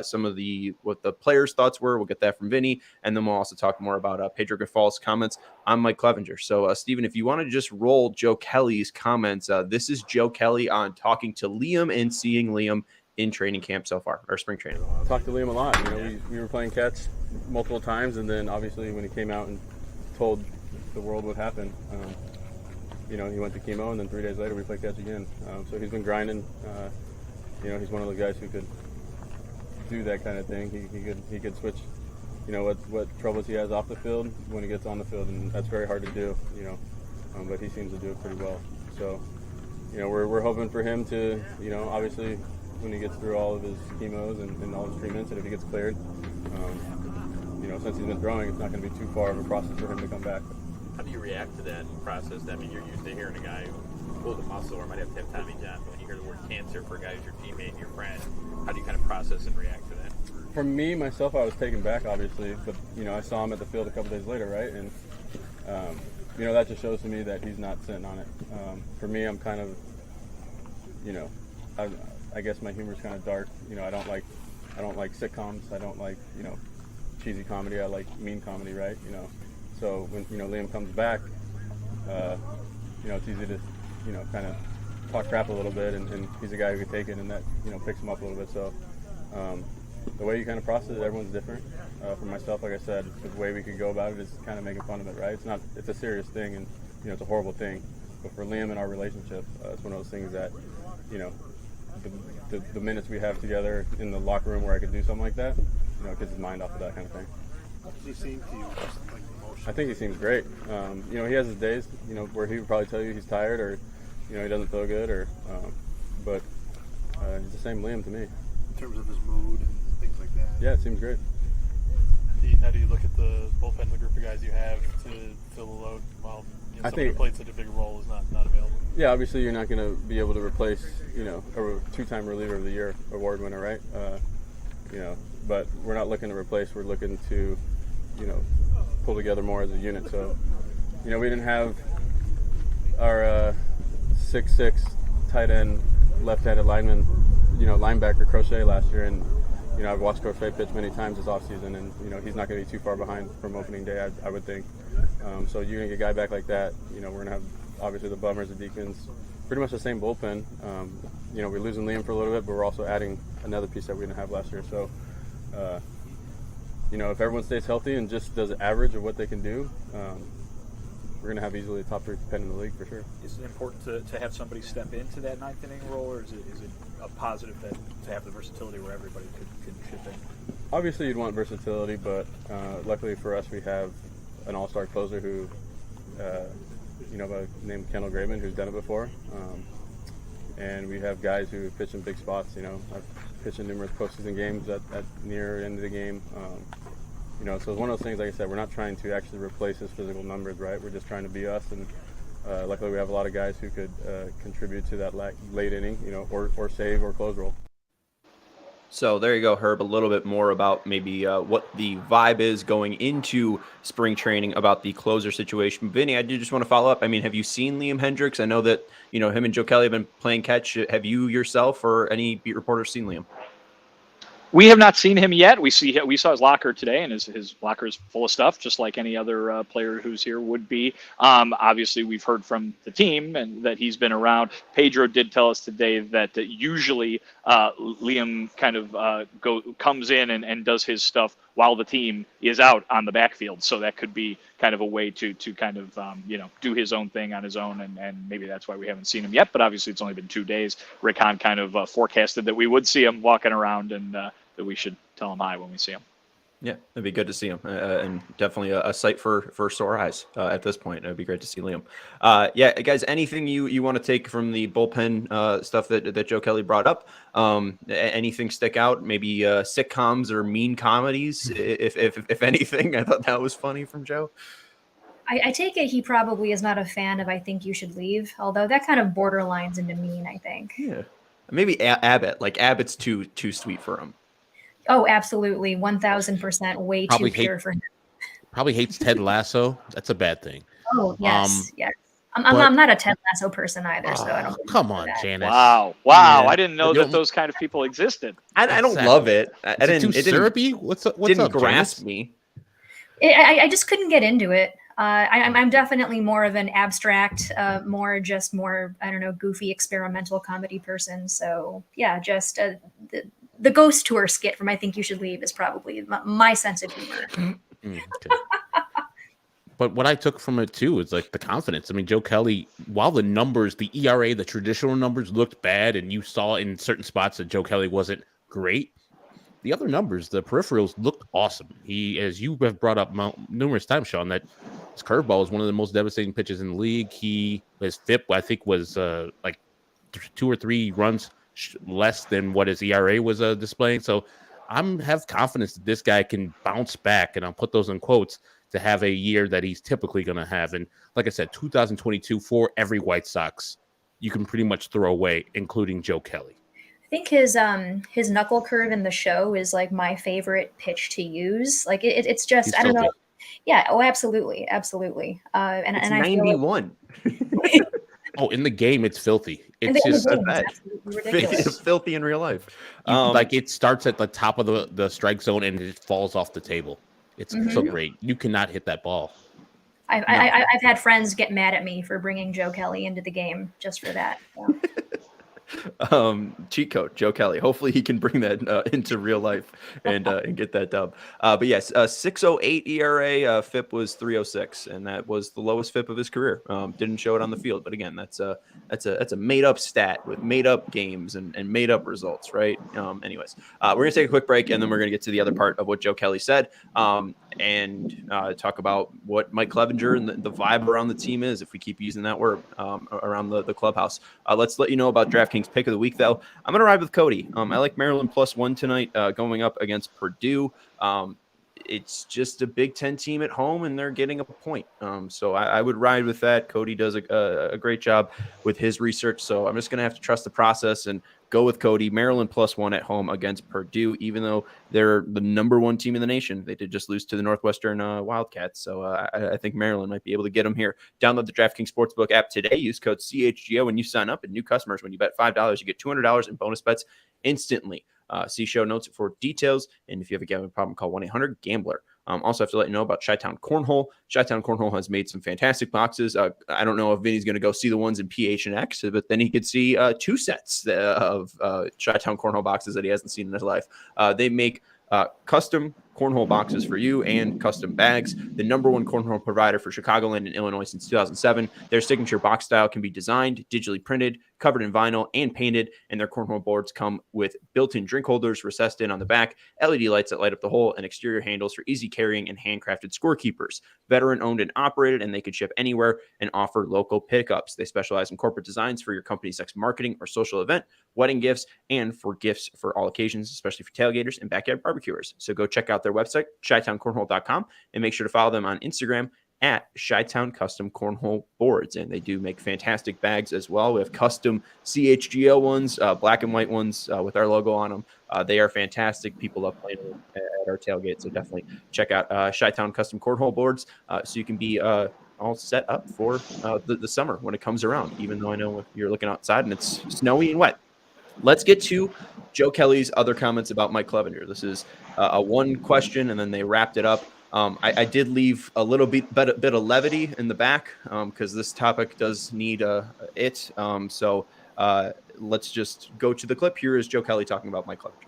some of what the players' thoughts were. We'll get that from Vinny, and then we'll also talk more about Pedro Grifol's comments on Mike Clevinger. So, Steven, if you want to just roll Joe Kelly's comments, this is Joe Kelly on talking to Liam and seeing Liam in training camp so far, or spring training. Talked to Liam a lot. We were playing catch multiple times, and then obviously when he came out and told the world what happened, he went to chemo, and then 3 days later we played catch again. So he's been grinding. He's one of those guys who could do that kind of thing. He could switch, what troubles he has off the field when he gets on the field, and that's very hard to do. But he seems to do it pretty well. So we're hoping for him to, obviously, when he gets through all of his chemos and all his treatments, and if he gets cleared, since he's been throwing, it's not going to be too far of a process for him to come back. How do you react to that process? I mean, you're used to hearing a guy who pulled a muscle or might have to have Tommy John, but when you hear the word cancer for a guy who's your teammate and your friend, how do you kind of process and react to that? For me, myself, I was taken back, obviously, but, I saw him at the field a couple days later, right? And, that just shows to me that he's not sitting on it. For me, I'm kind of, I guess my humor is kind of dark. I don't like sitcoms. I don't like, cheesy comedy. I like mean comedy, right? So when, Liam comes back, it's easy to, kind of talk crap a little bit, and he's a guy who can take it, and that, picks him up a little bit. So the way you kind of process it, everyone's different. For myself, like I said, the way we could go about it is kind of making fun of it, right? It's a serious thing, and, it's a horrible thing. But for Liam and our relationship, it's one of those things that, the minutes we have together in the locker room where I could do something like that, gets his mind off of that kind of thing. How does he seem to you? Just like emotional? I think he seems great. He has his days, where he would probably tell you he's tired or, he doesn't feel good, but he's the same Liam to me. In terms of his mood and things like that? Yeah, it seems great. How do you look at the bullpen, the group of guys you have to fill the load while somebody who played such a big role is not available? Yeah, obviously you're not going to be able to replace, a two-time reliever of the year award winner, right? But we're not looking to replace. We're looking to, pull together more as a unit. So, we didn't have our 6'6" tight end, left-handed lineman, linebacker Crochet last year, and I've watched Crochet pitch many times this offseason, and he's not going to be too far behind from opening day, I would think. So you're going to get a guy back like that. We're going to have obviously the Bummers, the Deacons, pretty much the same bullpen. We're losing Liam for a little bit, but we're also adding another piece that we didn't have last year. So, if everyone stays healthy and just does an average of what they can do, we're going to have easily a top 3 pen in the league for sure. Is it important to have somebody step into that 9th inning role, or is it a positive that to have the versatility where everybody could chip in? Obviously, you'd want versatility, but luckily for us, we have an all-star closer who, named Kendall Graveman, who's done it before. And we have guys who pitch in big spots. I've pitched in numerous postseason games at near end of the game. So it's one of those things, like I said, we're not trying to actually replace his physical numbers, right? We're just trying to be us, and luckily we have a lot of guys who could contribute to that late inning, or save or close role. So there you go, Herb, a little bit more about maybe what the vibe is going into spring training about the closer situation. Vinny, I do just want to follow up. I mean, have you seen Liam Hendriks? I know that, him and Joe Kelly have been playing catch. Have you yourself or any beat reporters seen Liam? We have not seen him yet. We saw his locker today, and his locker is full of stuff, just like any other player who's here would be. Obviously, we've heard from the team and that he's been around. Pedro did tell us today that usually Liam kind of comes in and does his stuff while the team is out on the backfield. So that could be kind of a way to kind of do his own thing on his own, and maybe that's why we haven't seen him yet. But obviously, it's only been 2 days. Rick Hahn kind of forecasted that we would see him walking around, and that we should tell him hi when we see him. Yeah, it'd be good to see him, and definitely a sight for sore eyes at this point. It'd be great to see Liam. Yeah, guys, anything you want to take from the bullpen stuff that Joe Kelly brought up? Anything stick out? Maybe sitcoms or mean comedies, if anything. I thought that was funny from Joe. I take it he probably is not a fan of I Think You Should Leave, although that kind of borderlines into mean, I think. Yeah, maybe Abbott. Like Abbott's too sweet for him. Oh, absolutely. 1,000% way too pure for him. Probably hates Ted Lasso. That's a bad thing. Oh, yes. Yes. I'm not a Ted Lasso person either, so I don't. Come on, Janice. Wow. Yeah. I didn't know that those kind of people existed. I don't love it. I didn't. It syrupy? What's didn't up, grasp Janice? me. I just couldn't get into it. I'm definitely more of an abstract, more I don't know, goofy experimental comedy person. So yeah, just the ghost tour skit from I Think You Should Leave is probably my sense of humor. Okay. But what I took from it too is like the confidence. I mean, Joe Kelly, while the numbers, the ERA, the traditional numbers looked bad, and you saw in certain spots that Joe Kelly wasn't great, the other numbers, the peripherals looked awesome. He, as you have brought up numerous times, Sean, that his curveball is one of the most devastating pitches in the league. His FIP, I think, was like 2 or 3 runs less than what his ERA was displaying. So have confidence that this guy can bounce back, and I'll put those in quotes, to have a year that he's typically going to have. And like I said, 2022 for every White Sox, you can pretty much throw away, including Joe Kelly. I think his knuckle curve in the show is like my favorite pitch to use. Like it's just, He's I don't filthy. know. Yeah. Oh, absolutely. Absolutely. And It's I feel 91. like, Oh, in the game, it's filthy. in It's the just game, it's absolutely ridiculous. Filthy in real life. like it starts at the top of the strike zone and it falls off the table. It's so great. You cannot hit that ball. I've had friends get mad at me for bringing Joe Kelly into the game just for that. So. Cheat code Joe Kelly. Hopefully he can bring that into real life and get that dub. But yes, 6.08 ERA. FIP was 3.06, and that was the lowest FIP of his career. Didn't show it on the field, but again, that's a made up stat with made up games and made up results, right? Anyways, we're gonna take a quick break, and then we're gonna get to the other part of what Joe Kelly said, and talk about what Mike Clevinger and the vibe around the team is, if we keep using that word, around the clubhouse. Let's let you know about DraftKings pick of the week, though. I'm going to ride with Cody. I like Maryland +1 tonight, going up against Purdue. It's just a Big Ten team at home, and they're getting a point. So I would ride with that. Cody does a great job with his research, so I'm just going to have to trust the process and go with Cody. Maryland +1 at home against Purdue, even though they're the #1 team in the nation. They did just lose to the Northwestern Wildcats, so I think Maryland might be able to get them here. Download the DraftKings Sportsbook app today. Use code CHGO when you sign up, and new customers, when you bet $5, you get $200 in bonus bets instantly. See show notes for details. And if you have a gambling problem, call 1-800-GAMBLER. Also, have to let you know about Chi-Town Cornhole. Chi-Town Cornhole has made some fantastic boxes. I don't know if Vinny's going to go see the ones in PH and X, but then he could see 2 sets of Chi-Town Cornhole boxes that he hasn't seen in his life. They make custom cornhole boxes for you and custom bags. The #1 cornhole provider for Chicagoland and Illinois since 2007. Their signature box style can be designed, digitally printed, covered in vinyl, and painted. And their cornhole boards come with built-in drink holders recessed in on the back, LED lights that light up the hole, and exterior handles for easy carrying and handcrafted scorekeepers. Veteran owned and operated, and they can ship anywhere and offer local pickups. They specialize in corporate designs for your company's next marketing or social event, wedding gifts, and for gifts for all occasions, especially for tailgaters and backyard barbecuers. So go check out their website, ChiTownCornhole.com, and make sure to follow them on Instagram at Chi-Town Custom Cornhole Boards. And they do make fantastic bags as well. We have custom CHGO ones, black and white ones with our logo on them. They are fantastic. People love playing at our tailgate. So definitely check out Chi-Town Custom Cornhole Boards so you can be all set up for the summer when it comes around, even though I know you're looking outside and it's snowy and wet. Let's get to Joe Kelly's other comments about Mike Clevinger. This is a one question, and then they wrapped it up. I did leave a little bit of levity in the back because this topic does need it. So let's just go to the clip. Here is Joe Kelly talking about Mike Clevinger.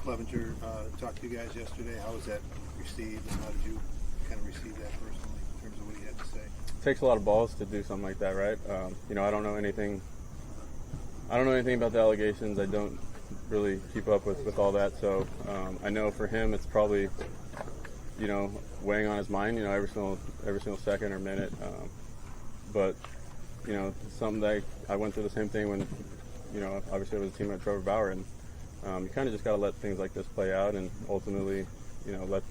Clevinger talked to you guys yesterday. How was that received, and how did you kind of receive that personally in terms of what he had to say? It takes a lot of balls to do something like that, right? I don't know anything. I don't know anything about the allegations. I don't really keep up with all that. So I know for him, it's probably, weighing on his mind, every single second or minute. But something that I went through the same thing when, obviously I was a teammate of Trevor Bauer, and you kind of just got to let things like this play out, and ultimately, let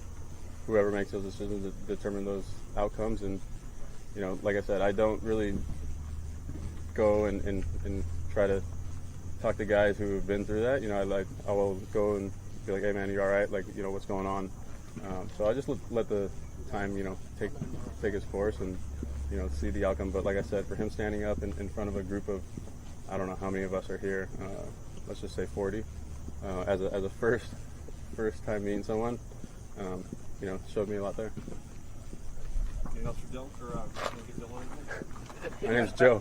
whoever makes those decisions determine those outcomes. And like I said, I don't really go and try to talk to guys who have been through that. I will go and be like, hey man, you all right? Like, what's going on? So I just let the time, take its course and, see the outcome. But like I said, for him standing up in front of a group of, I don't know how many of us are here, let's just say 40, as a first time meeting someone, showed me a lot there. Anything else for Dylan? Or can we get Dylan? My name's Joe.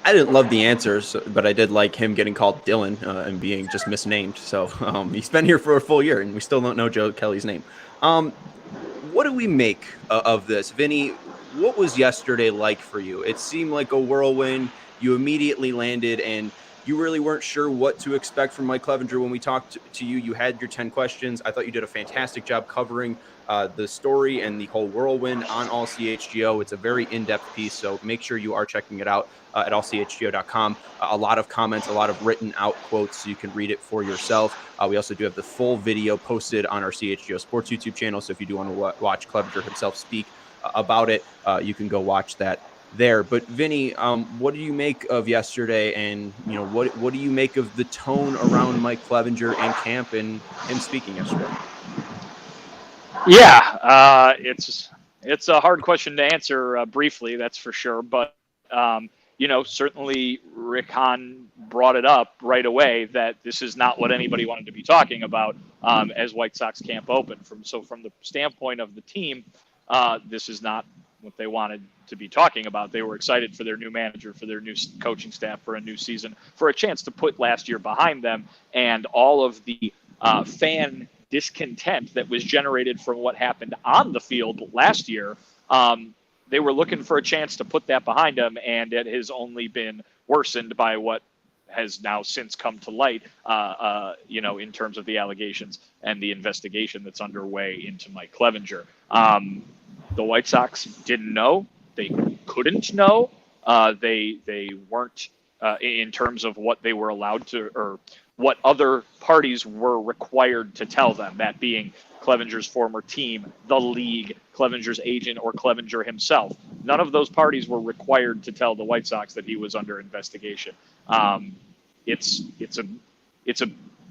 I didn't love the answers, but I did like him getting called Dylan and being just misnamed. So he's been here for a full year, and we still don't know Joe Kelly's name. What do we make of this? Vinny, what was yesterday like for you? It seemed like a whirlwind. You immediately landed, and you really weren't sure what to expect from Mike Clevinger. When we talked to you, you had your 10 questions. I thought you did a fantastic job covering the story and the whole whirlwind on All CHGO. It's a very in-depth piece, so make sure you are checking it out at allchgo.com. A lot of comments, a lot of written out quotes, so you can read it for yourself. We also do have the full video posted on our CHGO Sports YouTube channel, so if you do want to watch Clevinger himself speak about it, you can go watch that there. But Vinny, what do you make of yesterday, and what do you make of the tone around Mike Clevinger in camp and him speaking yesterday? Yeah, it's a hard question to answer briefly, that's for sure. But certainly Rick Hahn brought it up right away that this is not what anybody wanted to be talking about as White Sox camp opened. From the standpoint of the team, this is not what they wanted to be talking about. They were excited for their new manager, for their new coaching staff, for a new season, for a chance to put last year behind them, and all of the fan discontent that was generated from what happened on the field last year. They were looking for a chance to put that behind them, and it has only been worsened by what has now since come to light, in terms of the allegations and the investigation that's underway into Mike Clevinger. The White Sox didn't know. They couldn't know. They weren't in terms of what they were allowed to, or what other parties were required to tell them, that being Clevinger's former team, the league, Clevinger's agent, or Clevinger himself. None of those parties were required to tell the White Sox that he was under investigation. It's a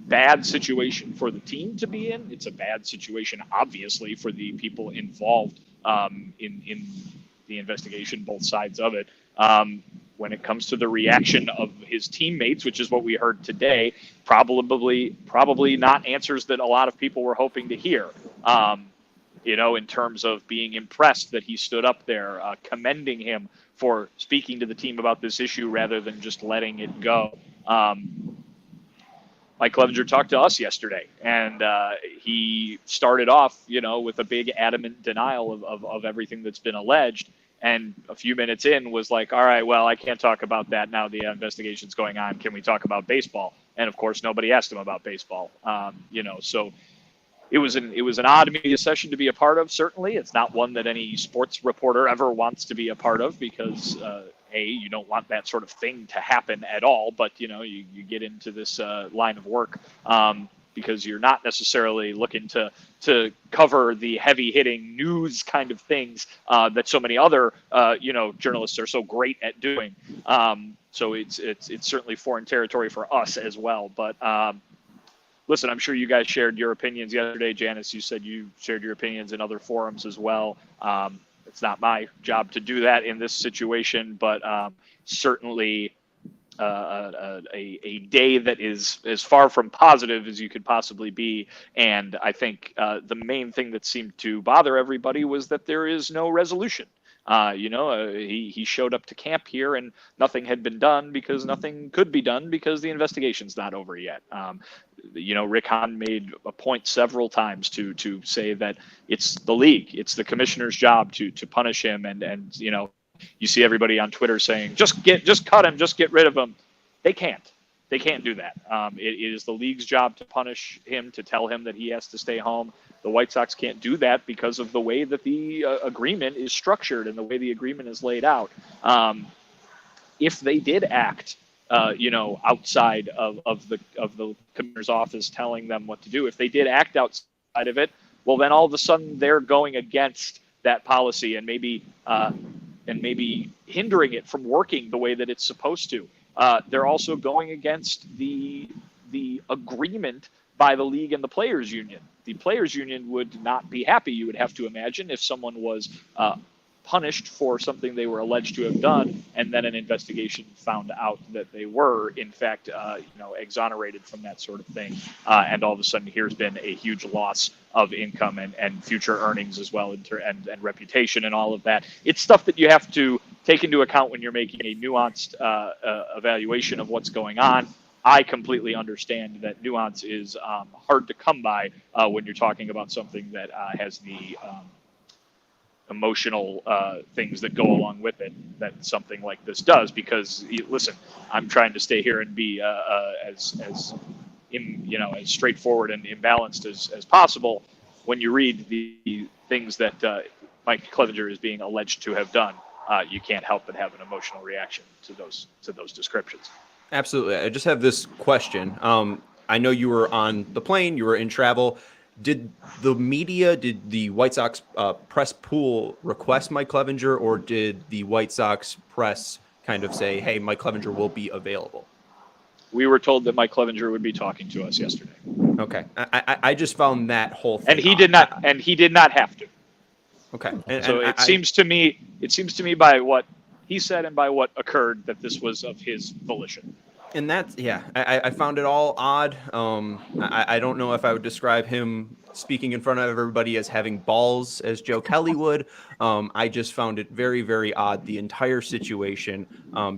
bad situation for the team to be in. It's a bad situation, obviously, for the people involved in the investigation, both sides of it. when it comes to the reaction of his teammates, which is what we heard today, probably not answers that a lot of people were hoping to hear. In terms of being impressed that he stood up there, commending him for speaking to the team about this issue rather than just letting it go. Mike Clevinger talked to us yesterday, and he started off, with a big adamant denial of everything that's been alleged. And a few minutes in was like, all right, well, I can't talk about that now. The investigation's going on. Can we talk about baseball? And of course, nobody asked him about baseball. So it was an odd media session to be a part of. Certainly, it's not one that any sports reporter ever wants to be a part of because you don't want that sort of thing to happen at all. But you get into this line of work because you're not necessarily looking to cover the heavy hitting news kind of things that so many other journalists are so great at doing. So it's certainly foreign territory for us as well. But listen, I'm sure you guys shared your opinions yesterday. Janice, you said you shared your opinions in other forums as well. It's not my job to do that in this situation, but certainly a day that is as far from positive as you could possibly be. And I think the main thing that seemed to bother everybody was that there is no resolution. He showed up to camp here and nothing had been done because nothing could be done because the investigation's not over yet. Rick Hahn made a point several times to say that it's the league, it's the commissioner's job to punish him. And you see everybody on Twitter saying, just cut him, just get rid of him. They can't do that. It is the league's job to punish him, to tell him that he has to stay home. The White Sox can't do that because of the way that the agreement is structured and the way the agreement is laid out. If they did act, outside of the commissioner's office telling them what to do, if they did act outside of it, well, then all of a sudden they're going against that policy and maybe hindering it from working the way that it's supposed to. They're also going against the agreement by the league and the players union. The players union would not be happy, you would have to imagine, if someone was punished for something they were alleged to have done, and then an investigation found out that they were, in fact, exonerated from that sort of thing. And all of a sudden, here's been a huge loss of income and future earnings as well, and reputation and all of that. It's stuff that you have to take into account when you're making a nuanced evaluation of what's going on. I completely understand that nuance is hard to come by when you're talking about something that has the emotional things that go along with it that something like this does. Because listen, I'm trying to stay here and be as straightforward and imbalanced as possible. When you read the things that Mike Clevinger is being alleged to have done, you can't help but have an emotional reaction to those descriptions. Absolutely. I just have this question. I know you were on the plane, you were in travel. Did the White Sox press pool request Mike Clevinger, or did the White Sox press kind of say, hey, Mike Clevinger will be available? We were told that Mike Clevinger would be talking to us yesterday. Okay. I just found that whole thing. And he did not have to. Okay. It seems to me by what he said and by what occurred that this was of his volition. And that's, I found it all odd. I don't know if I would describe him speaking in front of everybody as having balls as Joe Kelly would. I just found it very, very odd, the entire situation.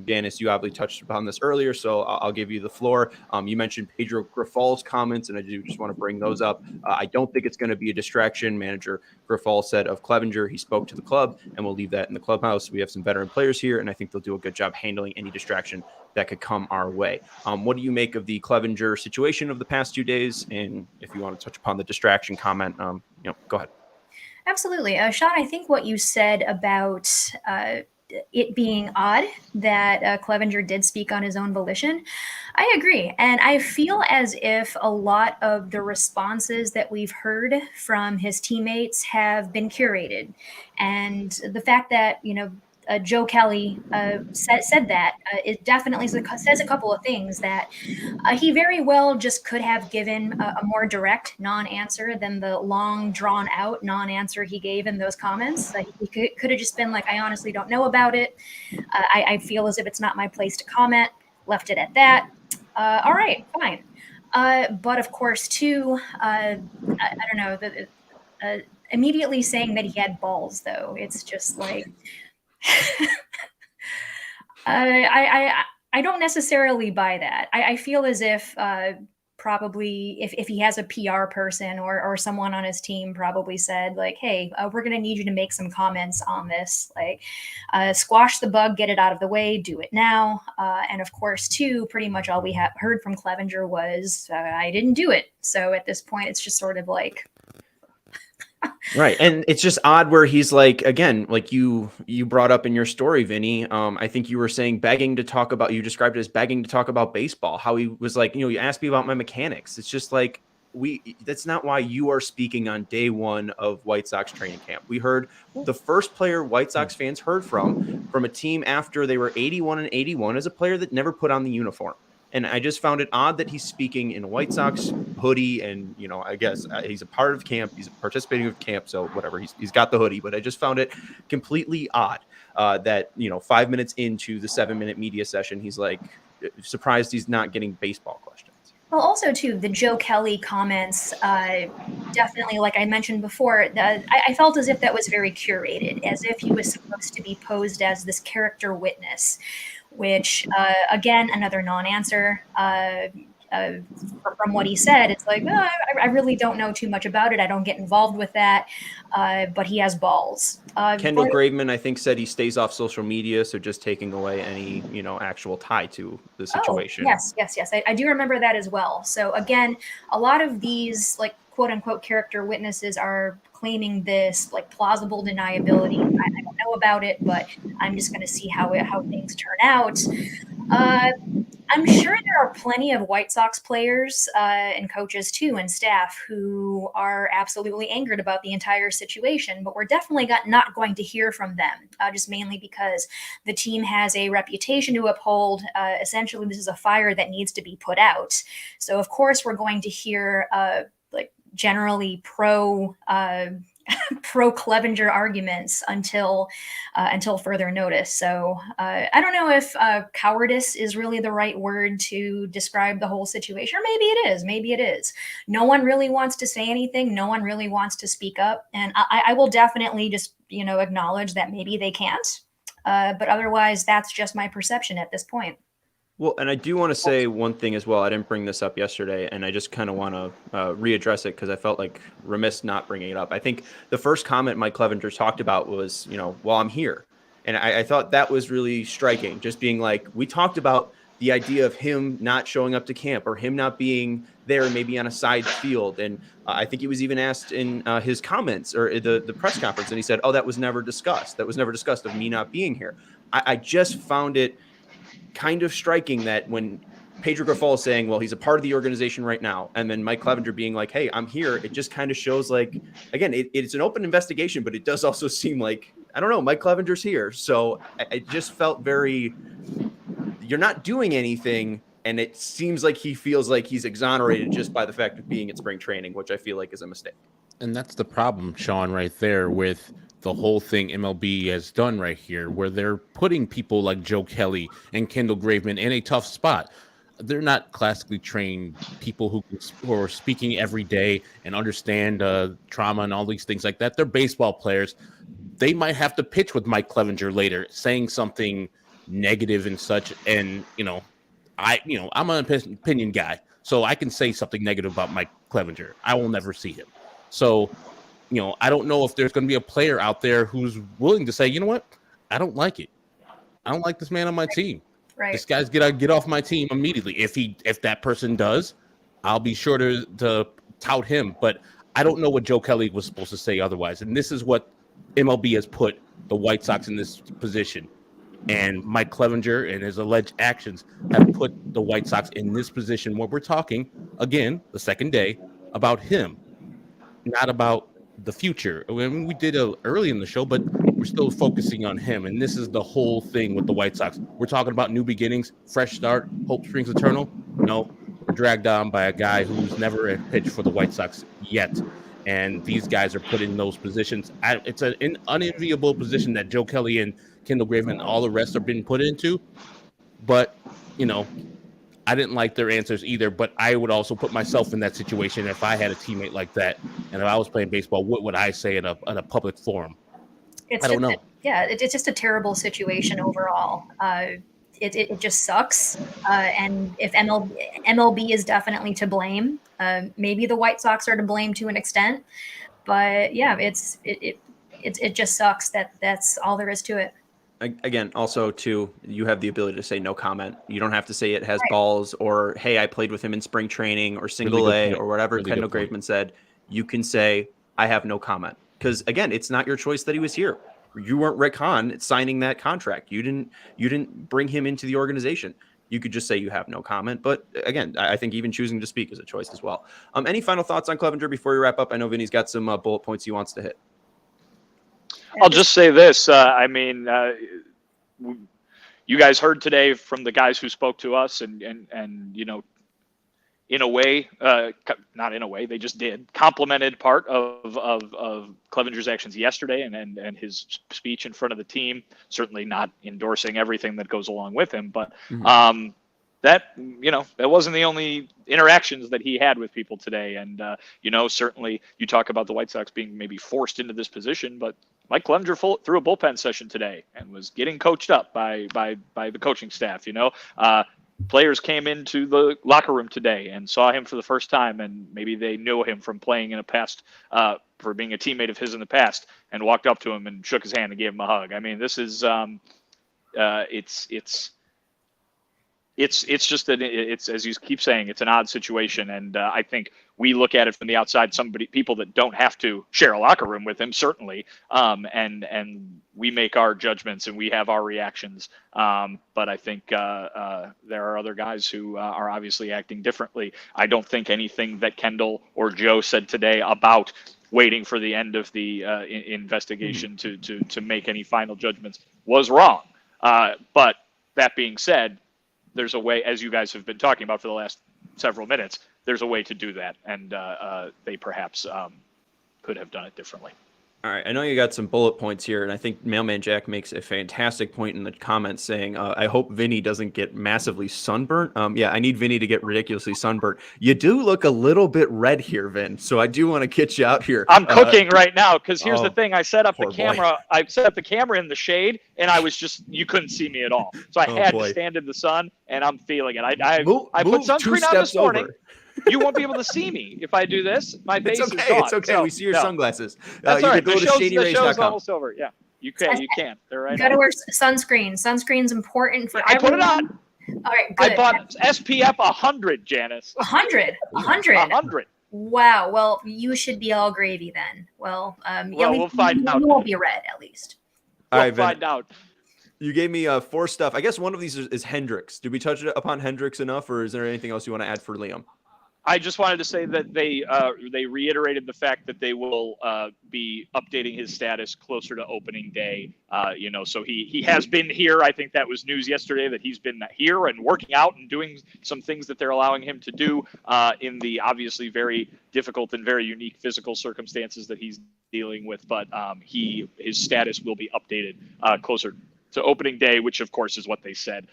Janice, you obviously touched upon this earlier, so I'll give you the floor. You mentioned Pedro Grifol's comments, and I do just want to bring those up. I don't think it's going to be a distraction. Manager Grifol said of Clevinger, he spoke to the club, and we'll leave that in the clubhouse. We have some veteran players here, and I think they'll do a good job handling any distraction that could come our way. What do you make of the Clevinger situation of the past 2 days? And if you want to touch upon the distraction comment, go ahead. Absolutely. Sean, I think what you said about it being odd that Clevinger did speak on his own volition, I agree. And I feel as if a lot of the responses that we've heard from his teammates have been curated. And the fact that, Joe Kelly said that, it definitely says a couple of things that he very well just could have given a more direct non-answer than the long, drawn-out non-answer he gave in those comments. He could have just been like, I honestly don't know about it. I feel as if it's not my place to comment. Left it at that. All right, fine. But of course, too, I don't know, immediately saying that he had balls, though, it's just like, I don't necessarily buy that. I feel as if probably if he has a PR person or someone on his team probably said like, hey, we're going to need you to make some comments on this, like squash the bug, get it out of the way, do it now. And of course, too, pretty much all we heard from Clevinger was, I didn't do it. So at this point, it's just sort of like, right. And it's just odd where he's like, again, like you brought up in your story, Vinny, I think you were saying you described it as begging to talk about baseball, how he was like, you asked me about my mechanics. It's just like, that's not why you are speaking on day one of White Sox training camp. We heard the first player White Sox fans heard from a team after they were 81-81 as a player that never put on the uniform. And I just found it odd that he's speaking in a White Sox hoodie. And, I guess he's a part of camp. He's participating with camp. So whatever, he's got the hoodie. But I just found it completely odd that, 5 minutes into the 7-minute media session, he's like surprised he's not getting baseball questions. Well, also, too, the Joe Kelly comments, definitely, like I mentioned before, I felt as if that was very curated, as if he was supposed to be posed as this character witness, which, again, another non-answer. From what he said, it's like, I really don't know too much about it. I don't get involved with that, but he has balls. Kendall Graveman, I think, said he stays off social media, so just taking away any, actual tie to the situation. Oh, yes. I do remember that as well. So again, a lot of these, like, quote-unquote character witnesses are claiming this, like, plausible deniability. I don't know about it, but I'm just going to see how things turn out. I'm sure there are plenty of White Sox players and coaches too and staff who are absolutely angered about the entire situation, but we're definitely not going to hear from them, just mainly because the team has a reputation to uphold. Essentially, this is a fire that needs to be put out. So, of course, we're going to hear generally pro Clevinger arguments until further notice. So I don't know if cowardice is really the right word to describe the whole situation, or maybe it is. No one really wants to say anything. No one really wants to speak up. And I will definitely just, acknowledge that maybe they can't. But otherwise, that's just my perception at this point. Well, and I do want to say one thing as well. I didn't bring this up yesterday, and I just kind of want to readdress it because I felt like remiss not bringing it up. I think the first comment Mike Clevinger talked about was, well, I'm here. And I thought that was really striking, just being like, we talked about the idea of him not showing up to camp or him not being there, maybe on a side field. And I think he was even asked in his comments or the press conference, and he said, that was never discussed. That was never discussed of me not being here. I just found it kind of striking that when Pedro Grifol is saying, well, he's a part of the organization right now, and then Mike Clevinger being like, hey, I'm here, it just kind of shows like, again, it's an open investigation, but it does also seem like, I don't know, Mike Clevinger's here. So it just felt very, you're not doing anything, and it seems like he feels like he's exonerated just by the fact of being at spring training, which I feel like is a mistake. And that's the problem, Sean, right there with the whole thing MLB has done right here, where they're putting people like Joe Kelly and Kendall Graveman in a tough spot. They're not classically trained people who are speaking every day and understand trauma and all these things like that. They're baseball players. They might have to pitch with Mike Clevinger later, saying something negative and such. And, I'm an opinion guy, so I can say something negative about Mike Clevinger. I will never see him. So, I don't know if there's going to be a player out there who's willing to say, you know what, I don't like it. I don't like this man on my team. Right. This guy's get off my team immediately. If that person does, I'll be sure to tout him. But I don't know what Joe Kelly was supposed to say otherwise. And this is what MLB has put the White Sox in this position. And Mike Clevinger and his alleged actions have put the White Sox in this position where we're talking, again, the second day, about him, not about the future. I mean, we did early in the show, but we're still focusing on him. And this is the whole thing with the White Sox. We're talking about new beginnings, fresh start, hope springs eternal. No, we're dragged down by a guy who's never pitched for the White Sox yet. And these guys are put in those positions. It's an unenviable position that Joe Kelly and Kendall Graveman and all the rest are being put into. But, I didn't like their answers either, but I would also put myself in that situation if I had a teammate like that. And if I was playing baseball, what would I say in a public forum? I don't know. It's just a terrible situation overall. It just sucks. And if MLB is definitely to blame, maybe the White Sox are to blame to an extent. But yeah, it just sucks that's all there is to it. Again, also, too, you have the ability to say no comment. You don't have to say it has balls or, hey, I played with him in spring training or single A or whatever Kendall Graveman said. You can say, I have no comment. Because, again, it's not your choice that he was here. You weren't Rick Hahn signing that contract. You didn't bring him into the organization. You could just say you have no comment. But, again, I think even choosing to speak is a choice as well. Any final thoughts on Clevinger before we wrap up? I know Vinny's got some bullet points he wants to hit. I'll just say this. You guys heard today from the guys who spoke to us, and in a way, not in a way, they just did, complimented part of Clevinger's actions yesterday and his speech in front of the team. Certainly not endorsing everything that goes along with him, but that wasn't the only interactions that he had with people today. And, certainly you talk about the White Sox being maybe forced into this position, but Mike Clevinger threw a bullpen session today and was getting coached up by the coaching staff. Players came into the locker room today and saw him for the first time, and maybe they knew him from playing in a past, for being a teammate of his in the past, and walked up to him and shook his hand and gave him a hug. I mean, this is, it's just that it's, as you keep saying, it's an odd situation. And I think we look at it from the outside, people that don't have to share a locker room with him, certainly. And we make our judgments and we have our reactions. But I think there are other guys who are obviously acting differently. I don't think anything that Kendall or Joe said today about waiting for the end of the investigation to make any final judgments was wrong. But that being said, there's a way, as you guys have been talking about for the last several minutes, there's a way to do that. And they perhaps could have done it differently. All right. I know you got some bullet points here, and I think Mailman Jack makes a fantastic point in the comments saying, I hope Vinny doesn't get massively sunburnt. Yeah, I need Vinny to get ridiculously sunburnt. You do look a little bit red here, Vin, so I do want to get you out here. I'm cooking right now because here's the thing. I set up the camera. I set up the camera in the shade, and I was you couldn't see me at all. So I had to stand in the sun, and I'm feeling it. I put sunscreen on this morning. You won't be able to see me if I do this. My face is gone. It's okay. So, we see your sunglasses. That's all right. The show's almost over. Yeah, you can. They're right. You got to wear sunscreen. Sunscreen's important for everyone. I put it on. All right, good. I bought SPF 100, Janice. 100. 100. Wow. Well, you should be all gravy then. Well, we'll find out. You won't be red, at least. We'll find out. You gave me 4 stuff. I guess one of these is Hendriks. Did we touch upon Hendriks enough, or is there anything else you want to add for Liam? I just wanted to say that they reiterated the fact that they will be updating his status closer to opening day. So he has been here. I think that was news yesterday that he's been here and working out and doing some things that they're allowing him to do in the obviously very difficult and very unique physical circumstances that he's dealing with. But his status will be updated closer to opening day, which of course is what they said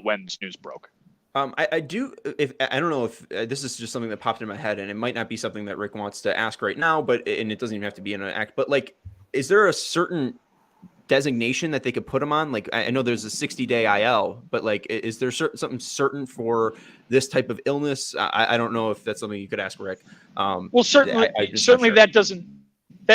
when this news broke. I don't know if this is just something that popped in my head, and it might not be something that Rick wants to ask right now, and it doesn't even have to be in an act, but is there a certain designation that they could put him on? I know there's a 60-day IL, but is there something certain for this type of illness? I don't know if that's something you could ask Rick. Well, certainly that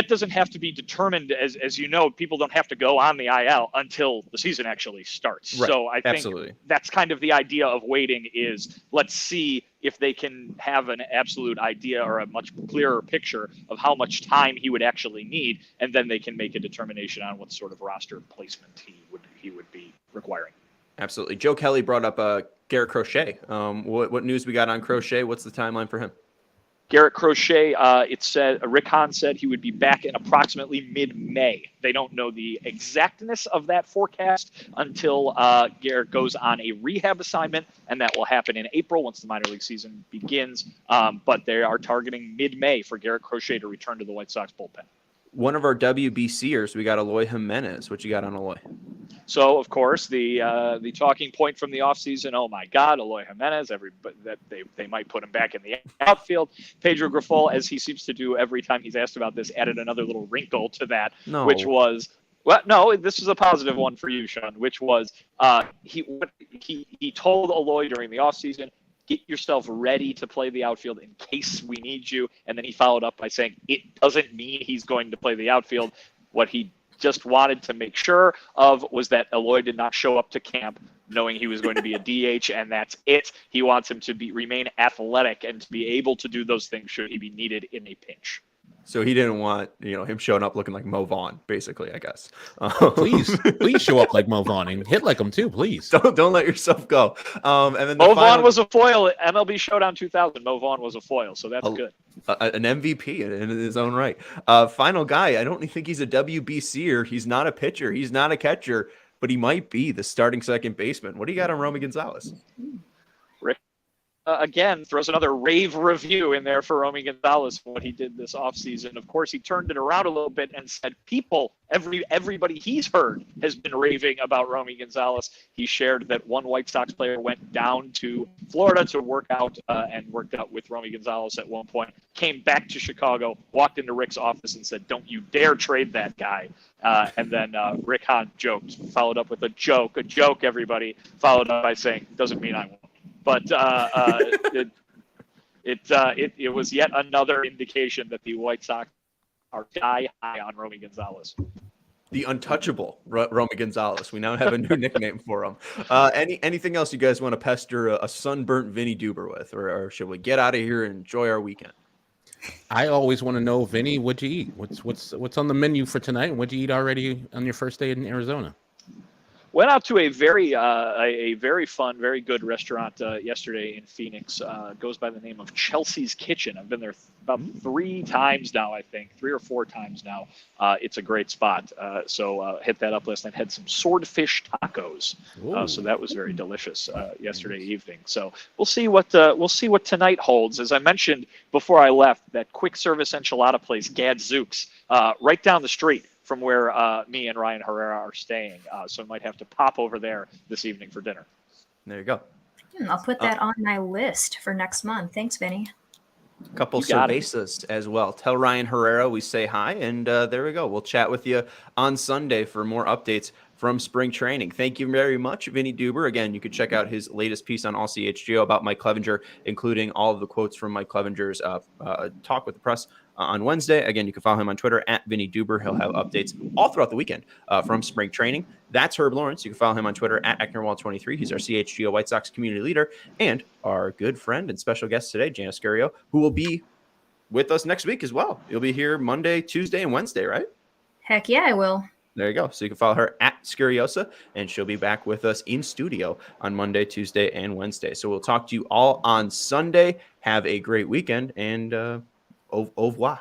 doesn't have to be determined. As you know, people don't have to go on the IL until the season actually starts. Right. So I think that's kind of the idea of waiting is let's see if they can have an absolute idea or a much clearer picture of how much time he would actually need. And then they can make a determination on what sort of roster placement he would be requiring. Absolutely. Joe Kelly brought up Garrett Crochet. What news we got on Crochet? What's the timeline for him? Garrett Crochet, Rick Hahn said he would be back in approximately mid-May. They don't know the exactness of that forecast until Garrett goes on a rehab assignment, and that will happen in April once the minor league season begins. But they are targeting mid-May for Garrett Crochet to return to the White Sox bullpen. One of our WBCers, we got Eloy Jimenez. What you got on Eloy? So, of course, the talking point from the offseason, oh, my God, Eloy Jimenez, that they might put him back in the outfield. Pedro Grifol, as he seems to do every time he's asked about this, added another little wrinkle to that, which was, well, no, this is a positive one for you, Sean, which was he told Eloy during the offseason, get yourself ready to play the outfield in case we need you. And then he followed up by saying it doesn't mean he's going to play the outfield. What he just wanted to make sure of was that Eloy did not show up to camp knowing he was going to be a DH, and that's it. He wants him to remain athletic and to be able to do those things should he be needed in a pinch. So he didn't want, him showing up looking like Mo Vaughn, basically, I guess. Please show up like Mo Vaughn and hit like him too, please. Don't let yourself go. And then Mo Vaughn was a foil at MLB Showdown 2000. Mo Vaughn was a foil, so that's good. An MVP in his own right. Final guy, I don't think he's a WBCer. He's not a pitcher. He's not a catcher, but he might be the starting second baseman. What do you got on Romy Gonzalez? Rick, again, throws another rave review in there for Romy Gonzalez for what he did this offseason. Of course, he turned it around a little bit and said everybody he's heard has been raving about Romy Gonzalez. He shared that one White Sox player went down to Florida to work out and worked out with Romy Gonzalez at one point, came back to Chicago, walked into Rick's office and said, don't you dare trade that guy. And then Rick Hahn joked, followed up with a joke, everybody, followed up by saying, doesn't mean I won't. But it was yet another indication that the White Sox are high on Romy Gonzalez. The untouchable Romy Gonzalez. We now have a new nickname for him. Anything else you guys want to pester a sunburnt Vinnie Duber with, or should we get out of here and enjoy our weekend? I always want to know, Vinny, what'd you eat? What's on the menu for tonight? What'd you eat already on your first day in Arizona? Went out to a very fun, very good restaurant yesterday in Phoenix. Goes by the name of Chelsea's Kitchen. I've been there about 3 times now, I think, 3 or 4 times now. It's a great spot. So hit that up last night. Had some swordfish tacos. So that was very delicious yesterday evening. So we'll see what tonight holds. As I mentioned before I left, that quick service enchilada place, Gadzooks, right down the street from where me and Ryan Herrera are staying. So I might have to pop over there this evening for dinner. There you go. I'll put that on my list for next month. Thanks, Vinny. A couple cervezas as well. Tell Ryan Herrera we say hi, and there we go. We'll chat with you on Sunday for more updates from spring training. Thank you very much, Vinnie Duber. Again, you could check out his latest piece on all CHGO about Mike Clevinger, including all of the quotes from Mike Clevinger's talk with the press on Wednesday. Again, you can follow him on Twitter at Vinnie Duber. He'll have updates all throughout the weekend from spring training. That's Herb Lawrence. You can follow him on Twitter at Ecknerwall23. He's our CHGO White Sox community leader and our good friend and special guest today, Janice Scario, who will be with us next week as well. You'll be here Monday, Tuesday, and Wednesday, right? Heck yeah, I will. There you go. So you can follow her at Scariosa, and she'll be back with us in studio on Monday, Tuesday, and Wednesday. So we'll talk to you all on Sunday. Have a great weekend, and au revoir.